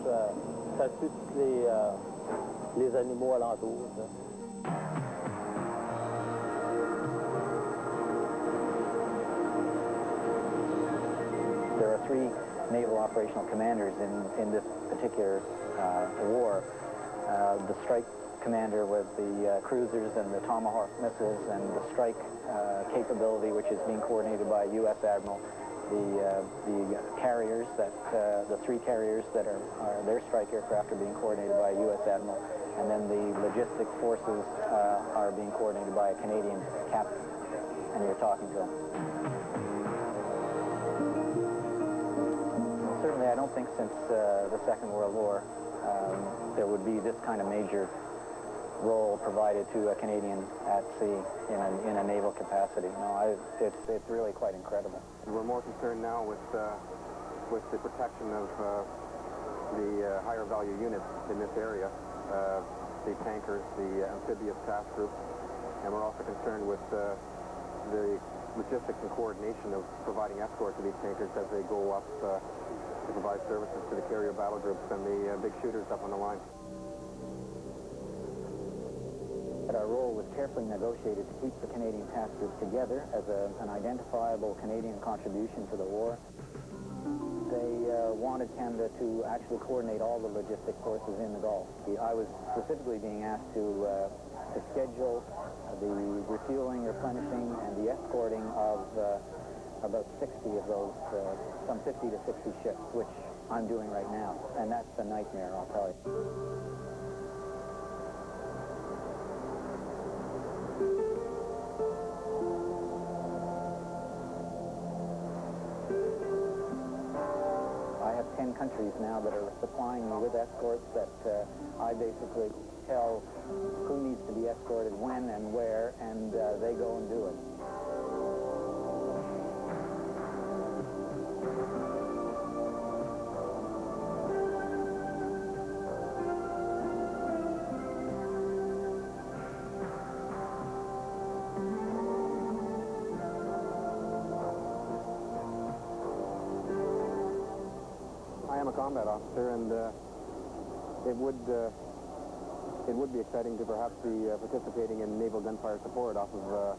ça tue tous les animaux alentours. Ça. There are 3 naval operational commanders in this particular war. The strike commander with the cruisers and the Tomahawk missiles, and the strike capability, which is being coordinated by a U.S. Admiral. The carriers, the 3 carriers that are their strike aircraft are being coordinated by a U.S. Admiral, and then the logistic forces are being coordinated by a Canadian captain, and you're talking to them. Certainly, I don't think since the Second World War there would be this kind of major role provided to a Canadian at sea in a naval capacity. No, it's really quite incredible. We're more concerned now with the protection of the higher value units in this area, the tankers, the amphibious task groups, and we're also concerned with the logistics and coordination of providing escort to these tankers as they go up to provide services to the carrier battle groups and the big shooters up on the line. Our role was carefully negotiated to keep the Canadian task group together as an identifiable Canadian contribution to the war. They wanted Canada to actually coordinate all the logistic forces in the Gulf. I was specifically being asked to schedule the refueling, replenishing, and the escorting of about 60 of those, some 50 to 60 ships, which I'm doing right now. And that's a nightmare, I'll tell you. I have 10 countries now that are supplying me with escorts that I basically tell who needs to be escorted when and where, and they go and do it. Combat officer, and it would be exciting to perhaps be participating in naval gunfire support off of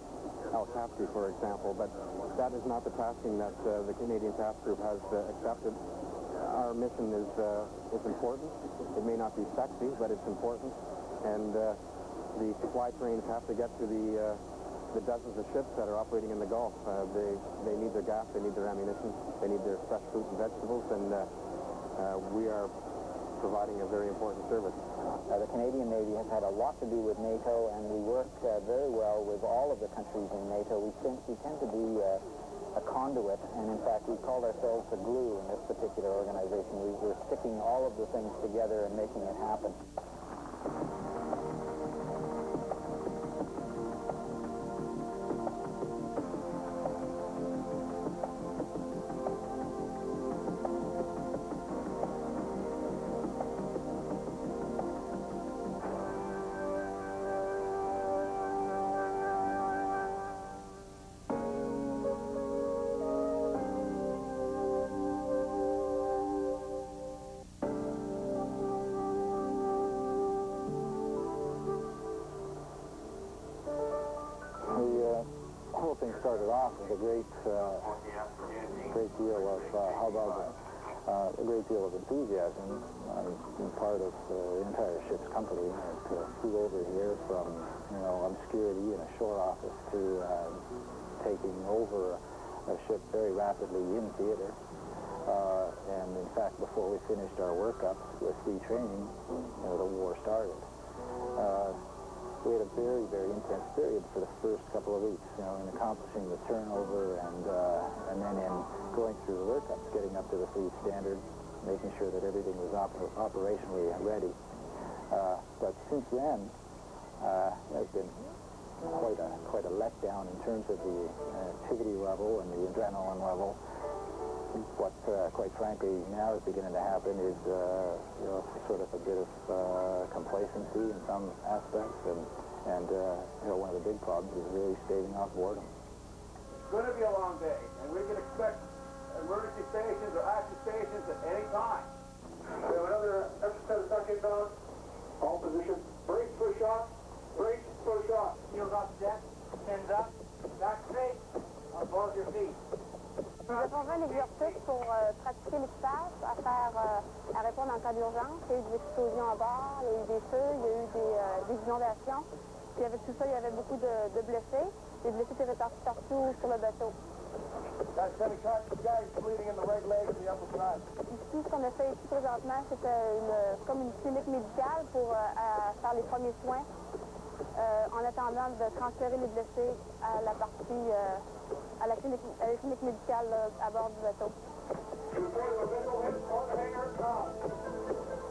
Al-Kaffi, for example, but that is not the tasking that the Canadian task group has accepted. Our mission is important. It may not be sexy, but it's important, and the supply trains have to get to the dozens of ships that are operating in the Gulf. They need their gas, they need their ammunition, they need their fresh fruit and vegetables, and we are providing a very important service. The Canadian Navy has had a lot to do with NATO, and we work very well with all of the countries in NATO. We tend to be a conduit, and in fact, we call ourselves the glue in this particular organization. We're sticking all of the things together and making it happen. Started off with a great deal of hubbub, a great deal of enthusiasm on part of the entire ship's company. It flew over here from obscurity in a shore office to taking over a ship very rapidly in theater. And in fact, before we finished our workups with retraining, the war started. We had a very, very intense period for the first couple of weeks, in accomplishing the turnover and then in going through the workups, getting up to the fleet standard, making sure that everything was operationally ready. But since then, there's been quite a letdown in terms of the activity level and the adrenaline level. What, quite frankly, now is beginning to happen is, you know, sort of a bit of complacency in some aspects, and you know, one of the big problems is really staving off boredom. It's going to be a long day, and we can expect emergency stations or active stations at any time. We have another exercise attack inbound. All position. Brace for a shot. Brace for a shot. Heels off the deck. Chins up. Back straight. On both your feet. Nous avons fait un exercice pour pratiquer l'équipage, à répondre en cas d'urgence. Il y a eu des explosions à bord, il y a eu des feux, il y a eu des inondations. Puis avec tout ça, il y avait beaucoup de blessés. Les blessés étaient répartis partout sur le bateau. Ici, ce qu'on a fait ici présentement, c'était comme une clinique médicale pour faire les premiers soins en attendant de transférer les blessés à la partie, à la clinique médicale à bord du bateau.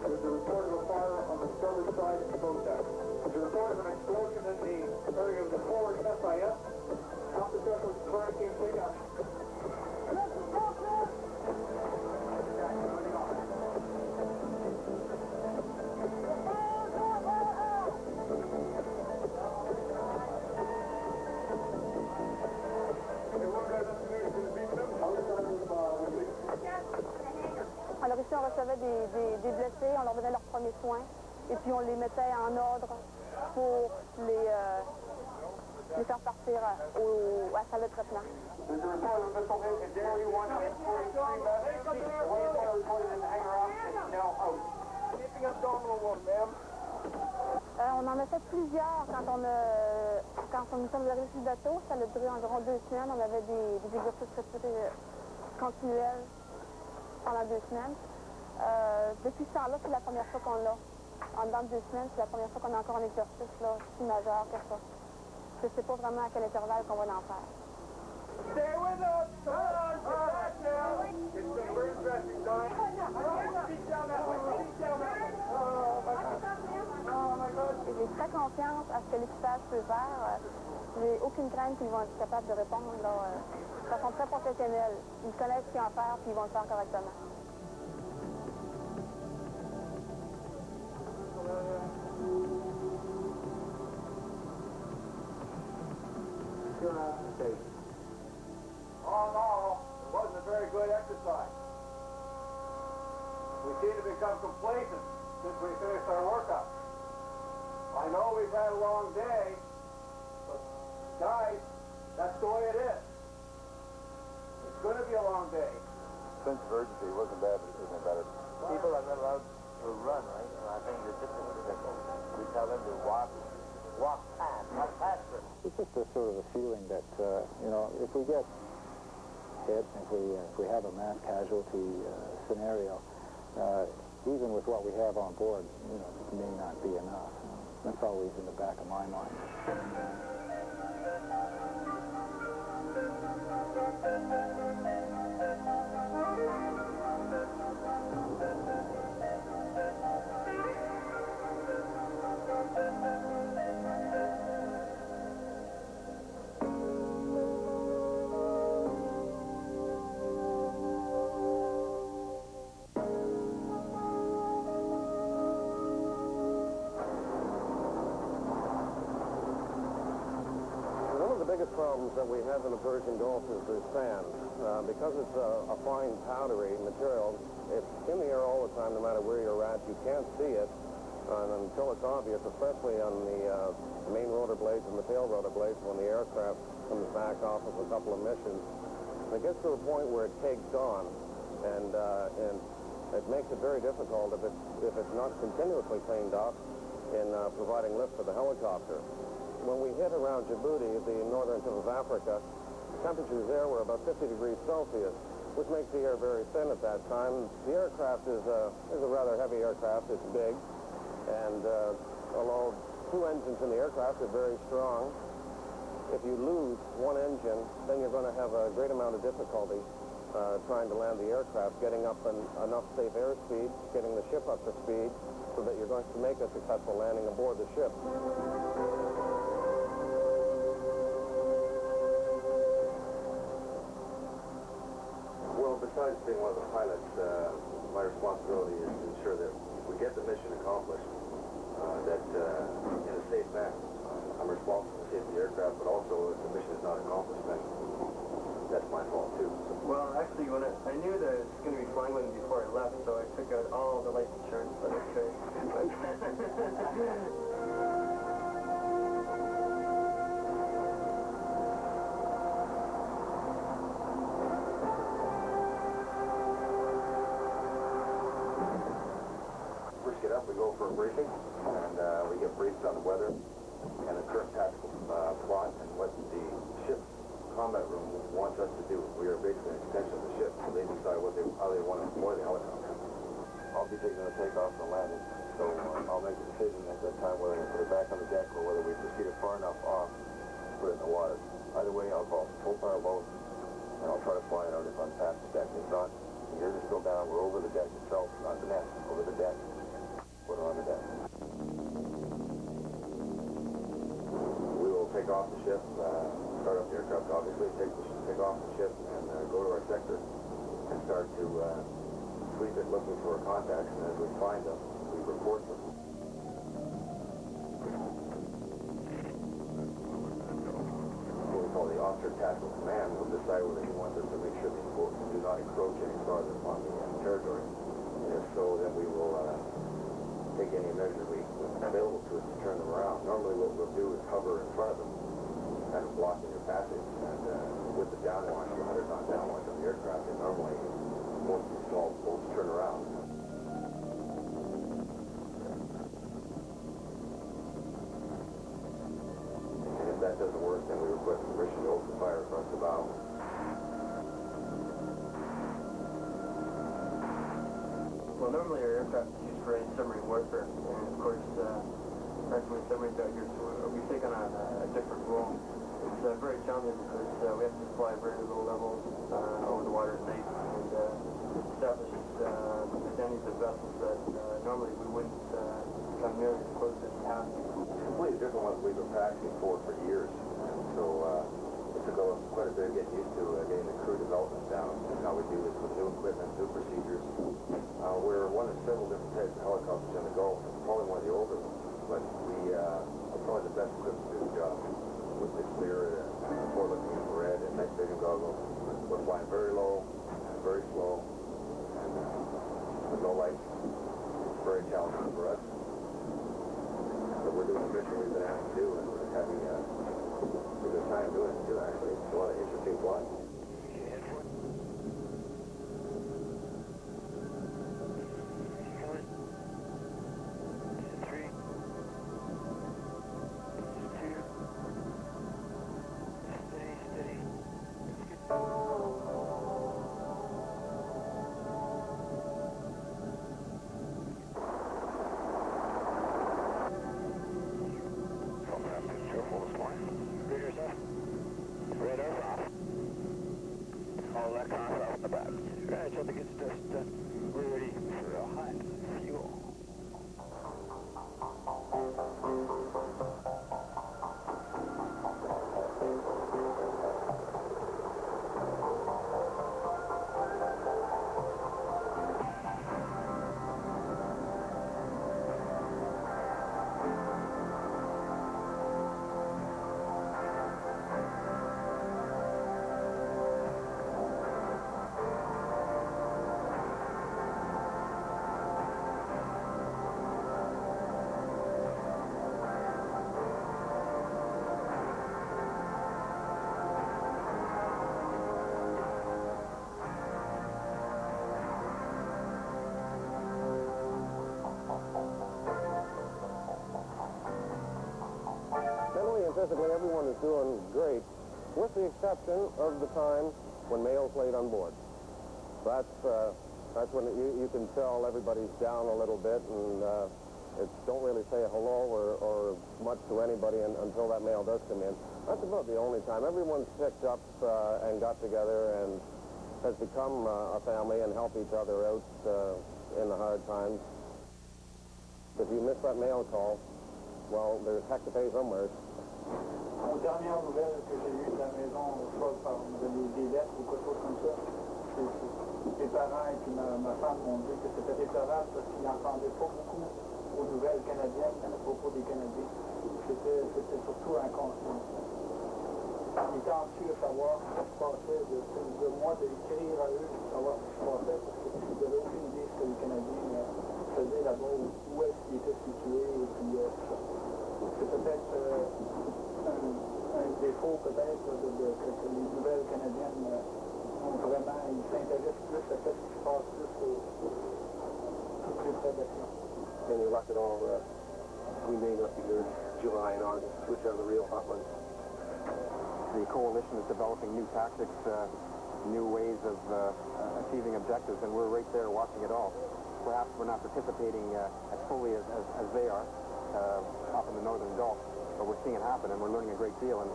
There's a report of a fire on the starboard side of the boat deck. There's a report of an explosion in the area of the forward SIS. After that was current team take action. Alors ici, on recevait des blessés, on leur donnait leurs premiers soins, et puis on les mettait en ordre pour les faire partir à la salle de traitement. On en a fait plusieurs quand nous sommes arrivés sur le bateau. Ça a duré environ 2 semaines. On avait des exercices respiratoires continuels pendant 2 semaines. Depuis ce temps-là, c'est la première fois qu'on l'a. En dedans de 2 semaines, c'est la première fois qu'on a encore un exercice là, si majeur que ça. Je ne sais pas vraiment à quel intervalle qu'on va en faire. Stay with us! Come on! Get back now! It's been very interesting time. Speak down that way! Speak down that way! Oh my God! Oh my God! J'ai très confiance à ce que l'équipage peut faire. J'ai aucune crainte qu'ils vont être capables de répondre là, de façon très professionnelle. Ils connaissent ce qu'ils ont à faire et ils vont le faire correctement. All in all, it wasn't a very good exercise. We seem to become complacent since we finished our workup. I know we've had a long day, but guys, that's the way it is. It's going to be a long day. Sense of urgency wasn't bad, but it was better. People are not allowed to run, right? And I think the difference is that we tell them to walk fast, not faster. It's just a sort of a feeling that, you know, if we get hit, if we have a mass casualty scenario, even with what we have on board, you know, it may not be enough. That's always in the back of my mind. Problems that we have in the Persian Gulf is the sand. Because it's a fine powdery material, it's in the air all the time, no matter where you're at. You can't see it until it's obvious, especially on the main rotor blades and the tail rotor blades when the aircraft comes back off of a couple of missions. It gets to a point where it cakes on, and it makes it very difficult if it's not continuously cleaned up in providing lift for the helicopter. When we hit around Djibouti, the northern tip of Africa, temperatures there were about 50 degrees Celsius, which makes the air very thin at that time. The aircraft is a rather heavy aircraft. It's big, and although 2 engines in the aircraft are very strong, if you lose one engine, then you're going to have a great amount of difficulty trying to land the aircraft, getting up enough safe airspeed, getting the ship up to speed, so that you're going to make a successful landing aboard the ship. besides being one of the pilots, my responsibility is to ensure that we get the mission accomplished, in a safe manner. I'm responsible for the safety of the aircraft, but also if the mission is not accomplished, then that's my fault too. Well, actually, when I knew that I was going to be flying with him before I left, so I took out all the life insurance that I could. First get up, we go for a briefing, and we get briefed on the weather and the current tactical plot and what the ship's combat room wants us to do. We are basically an extension of the ship, so they decide how they want to deploy the helicopter. I'll be taking the takeoff and landing, so I'll make the decision at that time whether to put it back on the deck or whether we proceed it far enough off to put it in the water. Either way, I'll call full power load, and I'll try to fly it out if I'm past the deck. If not, you're just go down, we're over the deck itself, not the net, over the deck, put her on the deck. We will take off the ship, start up the aircraft, obviously, take off the ship and go to our sector and start to sweep it looking for our contacts, and as we find them, we report them. What we call the Officer Tactical Command will decide whether he wants us to make sure these boats do not encroach any farther upon the territory. And if so, then we will take any measure we available to us to turn them around. Normally what we'll do is hover in front of them, kind of blocking their passage, and with the downwash, the 100-knot downwash on the aircraft, and normally most of these small boats turn around. And if that doesn't work, then we request permission to open fire across the bow. Well, normally our aircraft is used for any submarine warfare, and of course, practically submarines out here, so we've taken on a different role. It's very challenging because we have to fly very low levels over the water at night and establish standings of vessels that normally we wouldn't come nearly as close as we have. It's completely different what we've been practicing for years, and so it took quite a bit of getting used to getting the crew development down and how we do this with new equipment, new procedures. We're one of several different types of helicopters in the Gulf, probably one of the older ones, but we are probably the best equipped to do the job. With the clear, forward-looking infrared and night vision goggles. We're flying very low and very slow, and with no lights. It's very challenging for us. But we're doing the mission we've been asked to do, and we're having a good time doing it too, actually. It's a lot of interesting flying. Physically, everyone is doing great, with the exception of the time when male's laid on board. That's when you can tell everybody's down a little bit, and don't really say hello or much to anybody until that male does come in. That's about the only time. Everyone's picked up and got together and has become a family and help each other out in the hard times. If you miss that mail call, well, there's heck to pay somewhere. La dernière nouvelle que j'ai eue de la maison, je crois, par des lettres ou quelque chose comme ça, parents et puis ma femme m'ont dit que c'était déplorable parce qu'ils n'entendaient pas beaucoup aux nouvelles canadiennes à propos des Canadiens. C'était surtout un conflit. Ils étaient anxieux de savoir ce qui se passait, de moi d'écrire à eux, de savoir ce qui se passait, parce qu'ils n'avaient aucune idée de ce que les Canadiens faisaient là-bas, où est-ce qu'ils étaient situés, et puis tout ça. C'est peut-être un défaut, peut-être, que les nouvelles canadiennes ont vraiment, ils s'intéressent plus à ce qui se passe tout plus près de l'action. Any luck at all? We may not be there July and August, which are the real hot ones. The coalition is developing new tactics, new ways of achieving objectives, and we're right there watching it all. Perhaps we're not participating as fully as they are up in the northern Gulf, but we're seeing it happen, and we're learning a great deal. And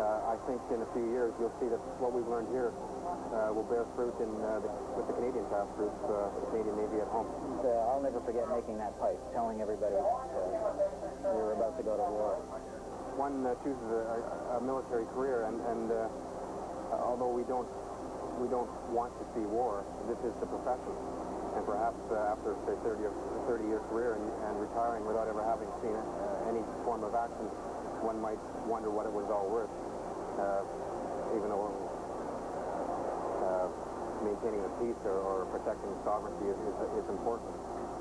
I think in a few years you'll see that what we've learned here will bear fruit with the Canadian task group, the Canadian Navy at home. I'll never forget making that pipe, telling everybody we were about to go to war. One chooses a military career, and although we don't want to see war, this is the profession. And perhaps after, say, 30-year career and retiring without ever having seen any form of action, one might wonder what it was all worth, even though maintaining the peace or protecting sovereignty is important.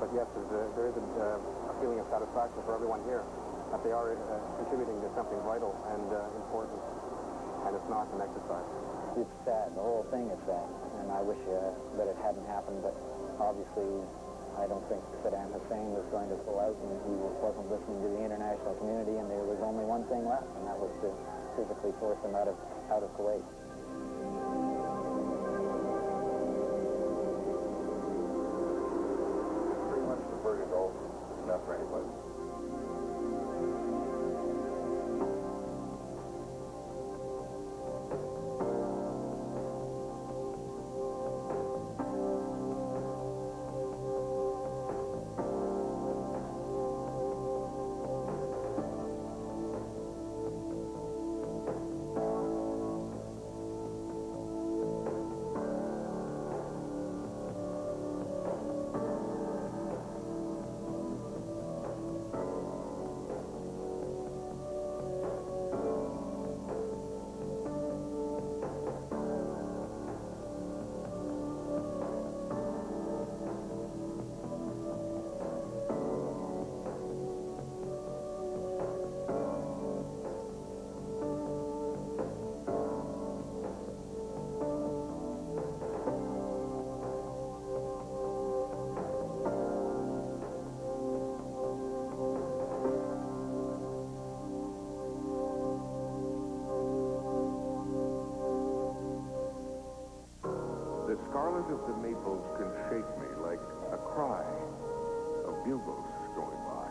But yes, there is a feeling of satisfaction for everyone here that they are contributing to something vital and important, and it's not an exercise. It's sad. The whole thing is sad, and I wish that it hadn't happened, but obviously I don't think Saddam Hussein was going to pull out, and he wasn't listening to the international community, and there was only one thing left, and that was to physically force him out of Kuwait. Pretty much the Persian Gulf is enough for anybody. The scarlet of the maples can shake me like a cry of bugles going by.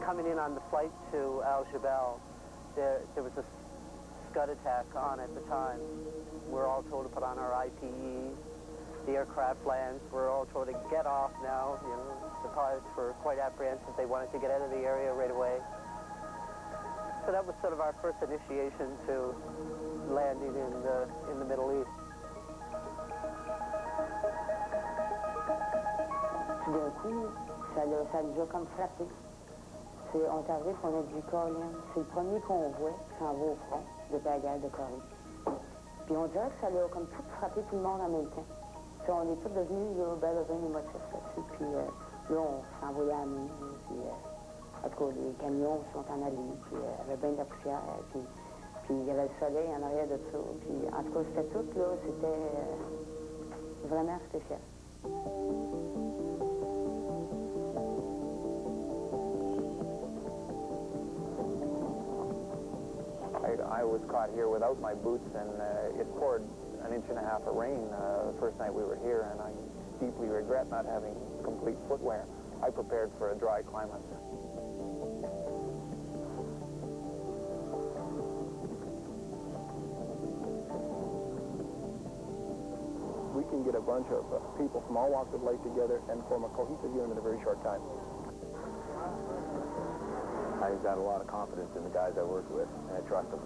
coming in on the flight to Al-Jabal, there was a Scud attack on at the time. We're all told to put on our IPEs. The aircraft lands. We're all told to get off now. You know, the pilots were quite apprehensive. They wanted to get out of the area right away. So that was sort of our first initiation to landing in the Middle East. Tout d'un coup, ça nous a comme frappé. On est arrivé et on a dit, Colin, c'est le premier convoi qui s'en va au front depuis la guerre de Corée. Puis on dirait que ça l'a comme tout frappé tout le monde en même temps. Puis on est tous devenus bien émotifs là-dessus. Puis là, on s'envoyait à la main. Puis en tout cas, les camions sont en allée. Puis il y avait bien de la poussière. Puis il y avait le soleil en arrière de ça. Puis en tout cas, c'était tout, là. C'était vraiment spécial. I was caught here without my boots, and it poured 1.5 inches of rain the first night we were here, and I deeply regret not having complete footwear. I prepared for a dry climate. We can get a bunch of people from all walks of life together and form a cohesive unit in a very short time. I've got a lot of confidence in the guys I work with, and I trust them.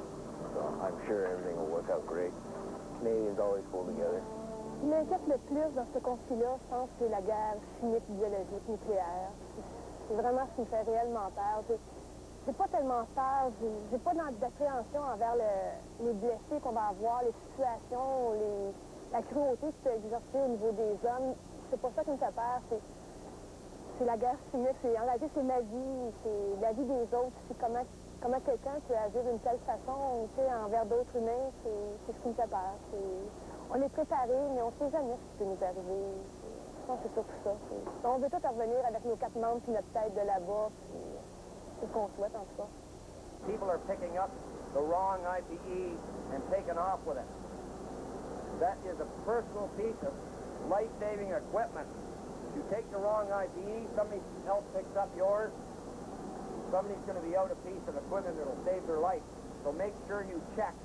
So I'm sure everything will work out great. Canadians always pull together. Ce qui m'inquiète le plus dans ce conflit-là, je pense, c'est la guerre chimique, biologique, nucléaire. C'est vraiment ce qui me fait réellement peur. J'ai pas tellement peur, j'ai pas d'appréhension envers les blessés qu'on va avoir, les situations, la cruauté qui peut exercer au niveau des hommes. C'est pas ça qui me fait peur, c'est la guerre chimique. En réalité, c'est ma vie, c'est la vie des autres, c'est comment quelqu'un peut agir d'une telle façon envers d'autres humains, c'est ce qui me fait peur. On est préparé, mais on ne sait jamais ce qui peut nous arriver. Je pense que c'est surtout ça. On veut tout revenir avec nos 4 membres puis notre tête de là-bas. C'est ce qu'on souhaite, en tout cas. People are picking up the wrong IPE and taking off with it. That is a personal piece of life-saving equipment. If you take the wrong IPE, somebody else picks up yours, somebody's going to be out a piece of equipment that will save their life. So make sure you check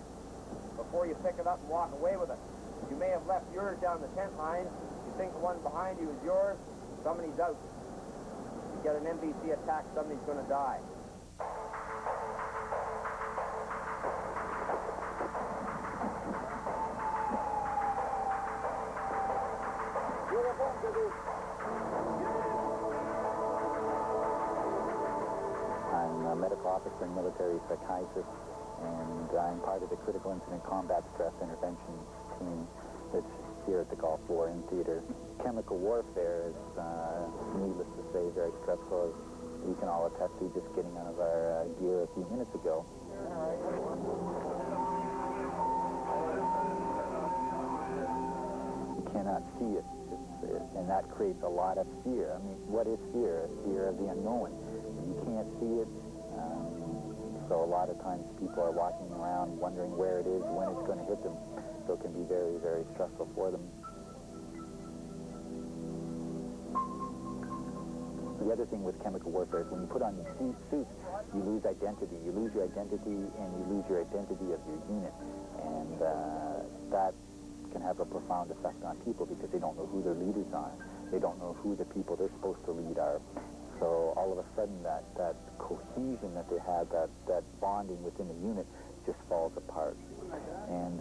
before you pick it up and walk away with it. You may have left yours down the tent line. You think the one behind you is yours, somebody's out. You get an NBC attack, somebody's going to die. I'm a medical officer and military psychiatrist, and I'm part of the Critical Incident Combat Stress Intervention team that's here at the Gulf War in theater. Chemical warfare is, needless to say, very stressful, as we can all attest to just getting out of our gear a few minutes ago. You cannot see it, and that creates a lot of fear. I mean, what is fear? Fear of the unknown. You can't see it, so a lot of times people are walking around wondering where it is, when it's going to hit them, so it can be very, very stressful for them. The other thing with chemical warfare is when you put on these suits, you lose identity. You lose your identity, and you lose your identity of your unit, and that can have a profound effect on people because they don't know who their leaders are. They don't know who the people they're supposed to lead are. So all of a sudden that cohesion that they had, that bonding within the unit just falls apart. And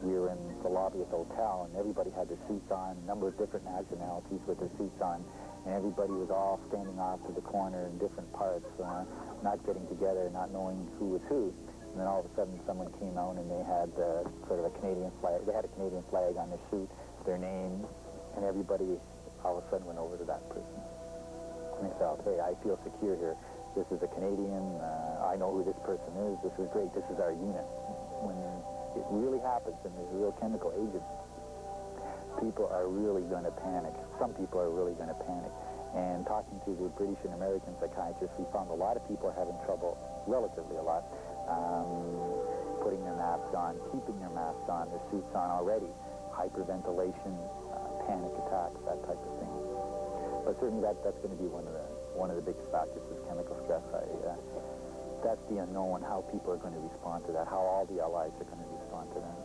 we were in the lobby at the hotel, and everybody had their suits on, a number of different nationalities with their suits on, and everybody was all standing off to the corner in different parts, not getting together, not knowing who was who. And then all of a sudden someone came out and they had sort of a Canadian flag. They had a Canadian flag on their suit, their name, and everybody all of a sudden went over to that person. And they felt, hey, I feel secure here. This is a Canadian. I know who this person is. This is great. This is our unit. When it really happens and there's real chemical agents, people are really going to panic. Some people are really going to panic. And talking to the British and American psychiatrists, we found a lot of people are having trouble, relatively a lot, putting their masks on, keeping their masks on, their suits on already, hyperventilation, panic attacks, that type of thing. But certainly that's going to be one one of the biggest factors is chemical stress. That's the unknown, how people are going to respond to that, how all the allies are going to respond to that.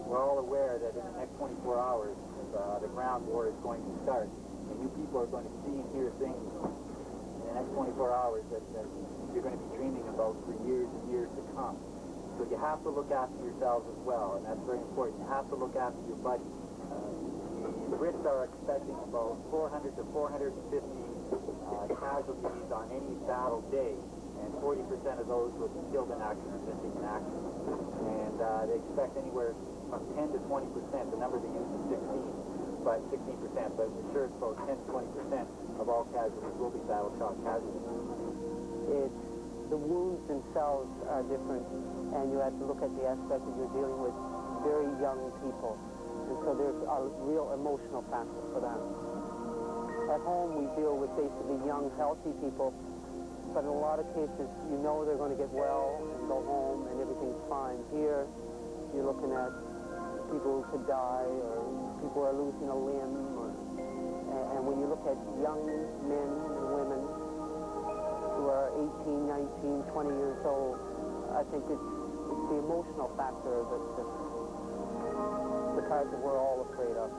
We're all aware that in the next 24 hours, the ground war is going to start, and you people are going to see and hear things in the next 24 hours that you're going to be dreaming about for years and years to come. So you have to look after yourselves as well, and that's very important. You have to look after your buddies. The Brits are expecting about 400 to 450 casualties on any battle day, and 40% of those will be killed in action or missing in action. And they expect anywhere from 10 to 20%. The number they use is 16%, but I'm sure it's about 10 to 20% of all casualties will be battle shock casualties. The wounds themselves are different, and you have to look at the aspect that you're dealing with very young people. And so there's a real emotional factor for that. At home, we deal with basically young, healthy people, but in a lot of cases, you know they're going to get well and go home and everything's fine. Here, you're looking at people who could die, or people are losing a limb, and when you look at young men and women who are 18, 19, 20 years old, I think it's the emotional factor that's the part that we're all afraid of.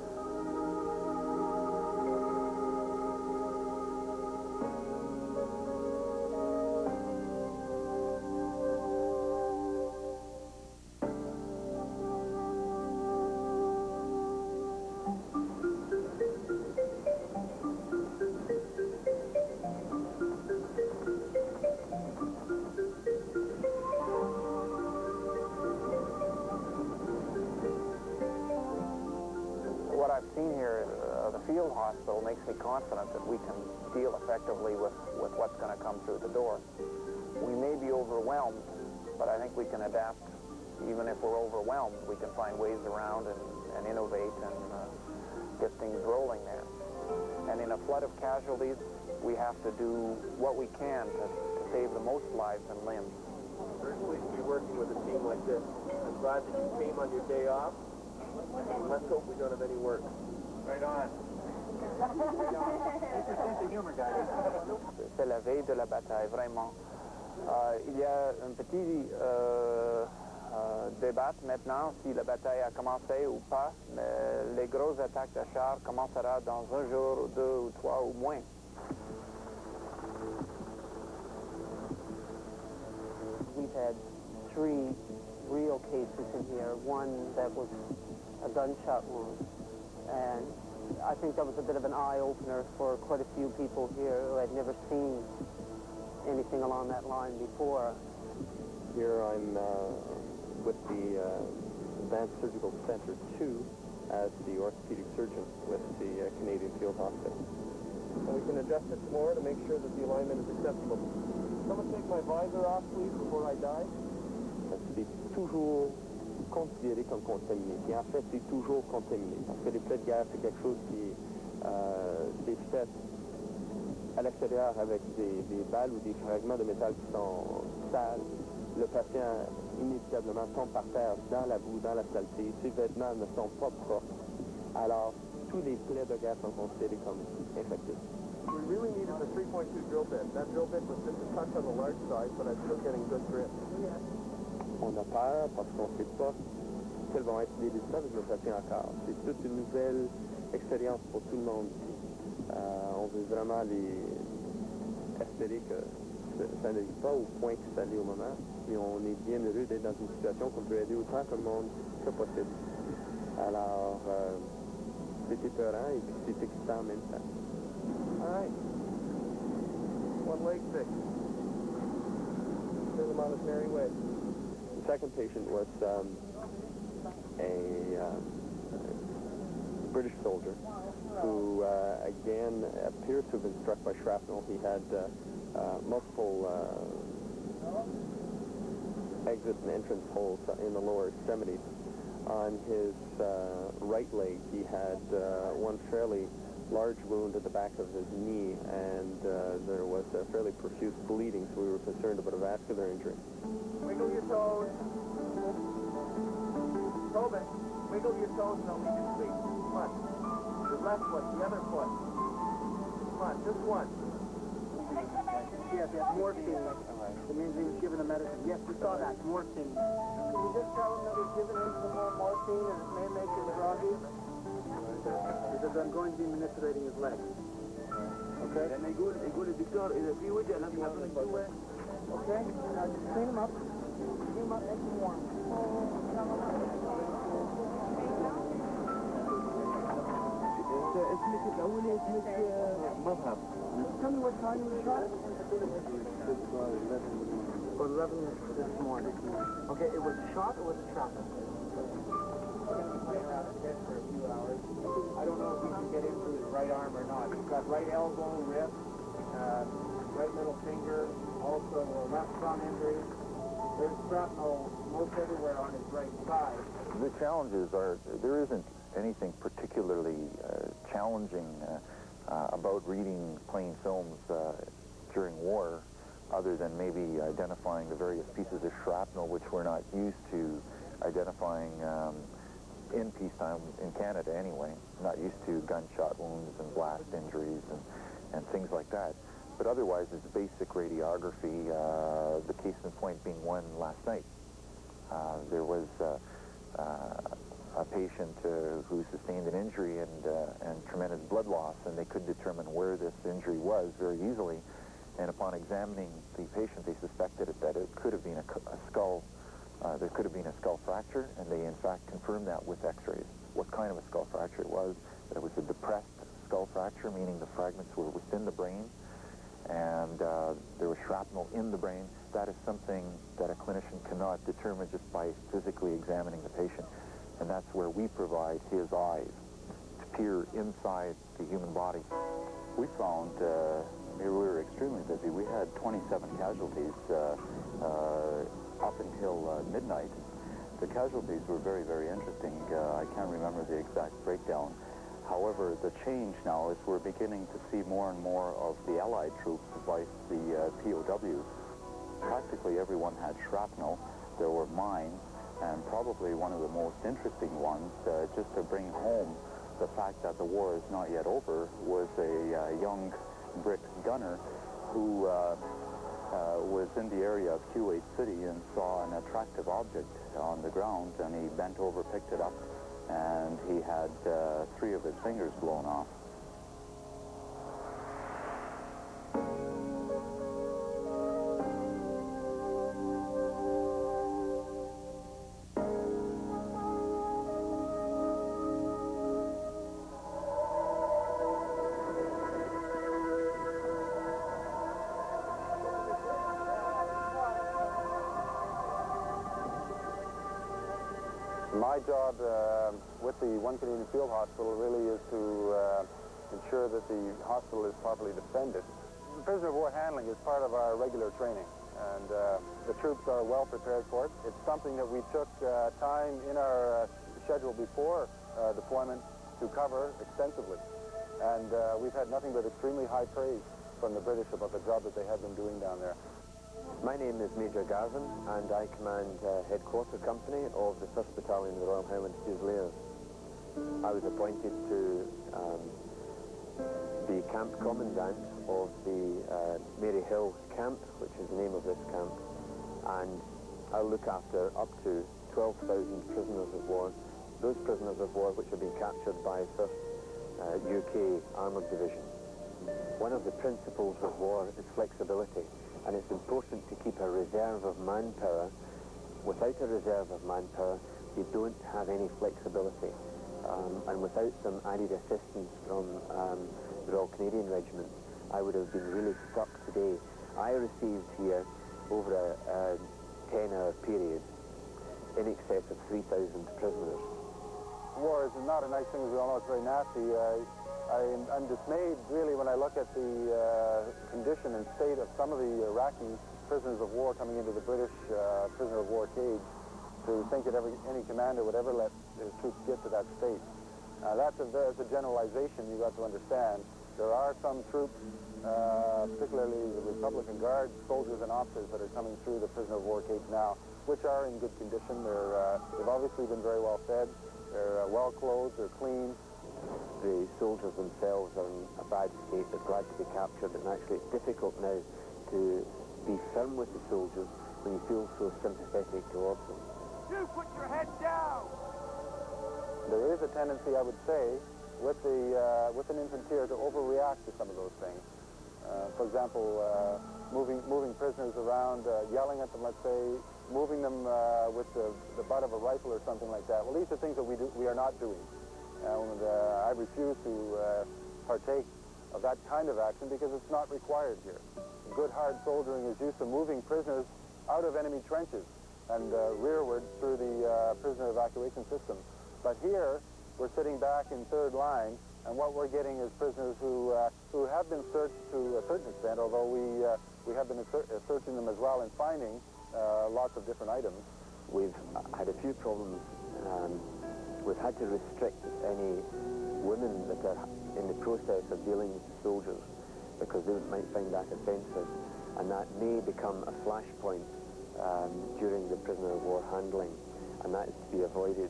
What I've seen here, the field hospital makes me confident that we can deal effectively with what's going to come through the door. We may be overwhelmed, but I think we can adapt. Even if we're overwhelmed, we can find ways around and innovate and get things rolling there. And in a flood of casualties, we have to do what we can to save the most lives and limbs. Very pleased to be working with a team like this. I'm glad that you came on your day off. Let's hope we don't have any work. Right on. C'est la veille de la bataille, vraiment. Il y a un petit débat maintenant si la bataille a commencé ou pas, mais les grosses attaques de chars commenceront dans un jour, ou deux, ou trois, ou moins. We've had 3 real cases in here. One that was a gunshot wound, and I think that was a bit of an eye-opener for quite a few people here who had never seen anything along that line before. Here I'm with the Advanced Surgical Center 2 as the orthopedic surgeon with the Canadian Field Hospital. And we can adjust it more to make sure that the alignment is acceptable. Someone take my visor off, please, before I die. C'est toujours considéré comme contaminé. Et en fait, c'est toujours contaminé. Parce que les plaies de guerre, c'est quelque chose qui est fait à l'extérieur avec des balles ou des fragments de métal qui sont sales. Le patient, inévitablement, tombe par terre dans la boue, dans la saleté. Ses vêtements ne sont pas propres. Alors, tous les plaies de guerre sont considérés comme infectés. We really needed the 3.2 drill bit. That drill bit was just a touch on the large side, but I'm still getting good grip. On a peur parce qu'on ne sait pas quels vont être les résultats avec le patient encore. C'est toute une nouvelle expérience pour tout le monde ici. On veut vraiment espérer que ça n'arrive pas au point que ça l'est au moment. Et on est bien heureux d'être dans une situation qu'on peut aider autant que le monde que possible. Alors, c'est épeurant et puis c'est excitant en même temps. All right. One leg fixed. Send him on his merry way. The second patient was a British soldier who, again, appears to have been struck by shrapnel. He had multiple exit and entrance holes in the lower extremities. On his right leg, he had one fairly large wound at the back of his knee, and there was a fairly profuse bleeding, so we were concerned about a vascular injury. Wiggle your toes. Tobin, wiggle your toes and I'll leave you sleep. Come on. The left foot, the other foot. Come on, just one. Yes, morphine. It means he was given a medicine. Yes, we saw that, morphine. Can you just tell him that we've given him some more morphine and it may make him groggy? Because I'm going to be manipulating his leg. Okay? لأنه يقول الدكتور إذا في وجع لازم يعطيك دواء. Okay? Now just clean him up. Clean him up, make him warm. اسمك الأولي اسمك مظهر. Tell me what time you were shot? 11 this morning. Okay, it was shot or was it shrapnel? We're going to be playing around his head for a few hours. I don't know if we can get into his right arm or not. He's got right elbow, wrist, right middle finger, also left thumb injury. There's shrapnel most everywhere on his right side. The challenges are, there isn't anything particularly challenging about reading plain films during war, other than maybe identifying the various pieces of shrapnel which we're not used to identifying in peacetime, in Canada anyway. Not used to gunshot wounds and blast injuries and things like that. But otherwise, it's basic radiography, the case in point being one last night. There was a patient who sustained an injury and tremendous blood loss, and they could determine where this injury was very easily. And upon examining the patient, they suspected that it could have been a skull. There could have been a skull fracture, and they in fact confirmed that with x-rays. What kind of a skull fracture it was, that it was a depressed skull fracture, meaning the fragments were within the brain, and there was shrapnel in the brain. That is something that a clinician cannot determine just by physically examining the patient, and that's where we provide his eyes to peer inside the human body. We found, we were extremely busy. We had 27 casualties up until midnight. The casualties were very, very interesting. I can't remember the exact breakdown. However, the change now is we're beginning to see more and more of the Allied troops vice the POWs. Practically everyone had shrapnel. There were mines, and probably one of the most interesting ones, just to bring home the fact that the war is not yet over, was a young Brit gunner who was in the area of Kuwait City and saw an attractive object on the ground, and he bent over, picked it up, and he had 3 of his fingers blown off. My job with the 1 Canadian Field Hospital really is to ensure that the hospital is properly defended. Prisoner of war handling is part of our regular training, and the troops are well prepared for it. It's something that we took time in our schedule before deployment to cover extensively, and we've had nothing but extremely high praise from the British about the job that they have been doing down there. My name is Major Garvin, and I command Headquarter Company of the 1st Battalion of the Royal Highland Fusiliers. I was appointed to the Camp Commandant of the Mary Hill Camp, which is the name of this camp, and I'll look after up to 12,000 prisoners of war, those prisoners of war which have been captured by 1st UK Armoured Division. One of the principles of war is flexibility. And it's important to keep a reserve of manpower. Without a reserve of manpower, you don't have any flexibility. And without some added assistance from the Royal Canadian Regiment, I would have been really stuck today. I received here, over a 10-hour period, in excess of 3,000 prisoners. War is not a nice thing, as we all know. It's very nasty. I'm dismayed, really, when I look at the condition and state of some of the Iraqi prisoners of war coming into the British prisoner of war cage, to think that any commander would ever let his troops get to that state. That's a generalization you've got to understand. There are some troops, particularly the Republican Guard soldiers and officers that are coming through the prisoner of war cage now, which are in good condition. They've obviously been very well fed. They're well clothed. They're clean. The soldiers themselves are in a bad state. They're glad to be captured, and actually it's difficult now to be firm with the soldiers when you feel so sympathetic towards them. You put your head down! There is a tendency, I would say, with an infantry to overreact to some of those things. For example, moving prisoners around, yelling at them, let's say, moving them with the butt of a rifle or something like that. Well, these are things that we are not doing. And I refuse to partake of that kind of action because it's not required here. Good hard soldiering is used to moving prisoners out of enemy trenches and rearward through the prisoner evacuation system. But here, we're sitting back in third line, and what we're getting is prisoners who have been searched to a certain extent, although we have been searching them as well and finding lots of different items. We've had a few problems. We've had to restrict any women that are in the process of dealing with the soldiers because they might find that offensive, and that may become a flashpoint during the prisoner of war handling, and that is to be avoided.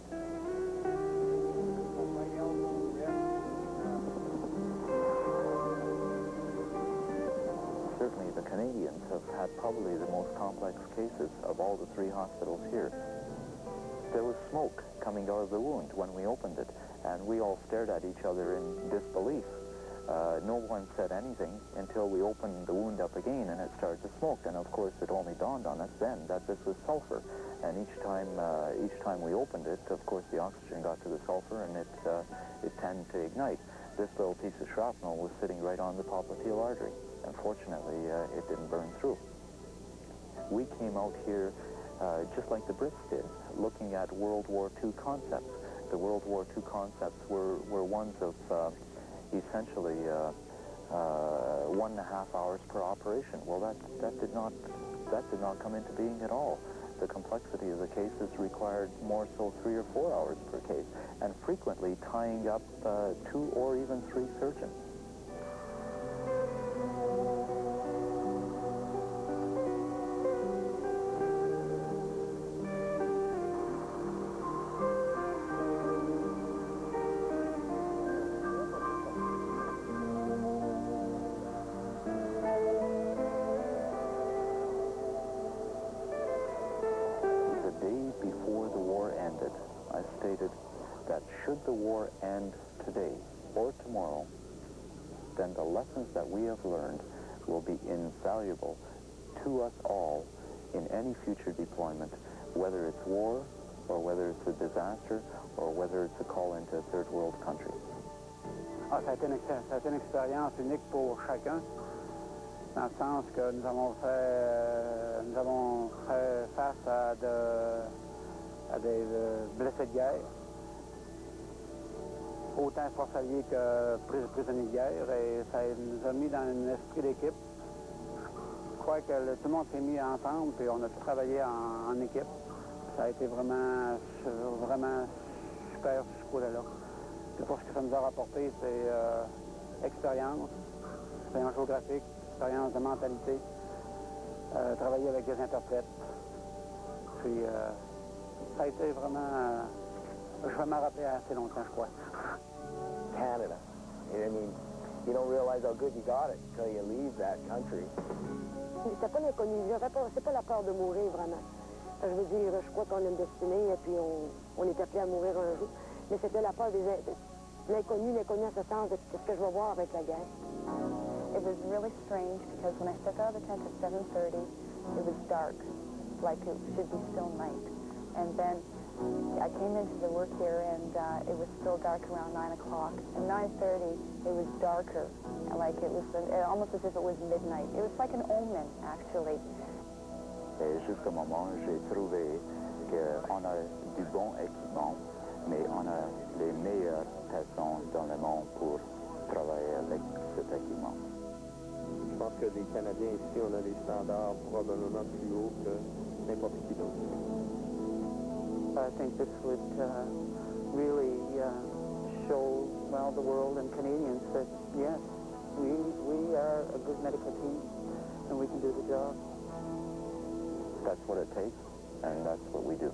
Certainly the Canadians have had probably the most complex cases of all the 3 hospitals here. There was smoke coming out of the wound when we opened it, and we all stared at each other in disbelief. No one said anything until we opened the wound up again and it started to smoke, and of course it only dawned on us then that this was sulfur. And each time we opened it, of course the oxygen got to the sulfur and it tended to ignite. This little piece of shrapnel was sitting right on the popliteal artery. Unfortunately, it didn't burn through. We came out here just like the Brits did, looking at World War II concepts. The World War II concepts were ones of essentially 1.5 hours per operation. Well, that did not come into being at all. The complexity of the cases required more so 3 or 4 hours per case, and frequently tying up 2 or even 3 surgeons. Should the war end today or tomorrow, then the lessons that we have learned will be invaluable to us all in any future deployment, whether it's war or whether it's a disaster or whether it's a call into a third world country. Ça a été une expérience unique pour chacun, dans le sens que nous avons fait face à des blessés de guerre, autant forces alliées que prisonniers de guerre, et ça nous a mis dans un esprit d'équipe. Je crois que tout le monde s'est mis ensemble, puis on a travaillé en équipe. Ça a été vraiment super ce coup-là. Puis pour ce que ça nous a rapporté, c'est expérience géographique, expérience de mentalité, travailler avec des interprètes. Puis ça a été vraiment... je vais m'en rappeler assez longtemps, je crois. Canada. I mean, you don't realize how good you got it until you leave that country. C'était pas l'inconnu. C'est pas la peur de mourir, vraiment. Je veux dire, je crois qu'on a une destinée et puis on est appelé à mourir un jour. Mais c'était la peur de l'inconnu en ce sens de ce que je vais voir avec la guerre. It was really strange because when I stepped out of the tent at 7:30, it was dark, like it should be still night. And then I came into the work here and it was still dark around 9 o'clock. At 9:30, it was darker, like it was almost as if it was midnight. It was like an omen, actually. Et jusqu'au moment, j'ai trouvé qu'on a du bon équipement, mais on a les meilleures personnes dans le monde pour travailler avec cet équipement. Je pense que les Canadiens ici, on a des standards probablement plus hauts que n'importe qui d'autre. I think this would really show, well, the world and Canadians that, yes, we are a good medical team and we can do the job. That's what it takes, and that's what we do.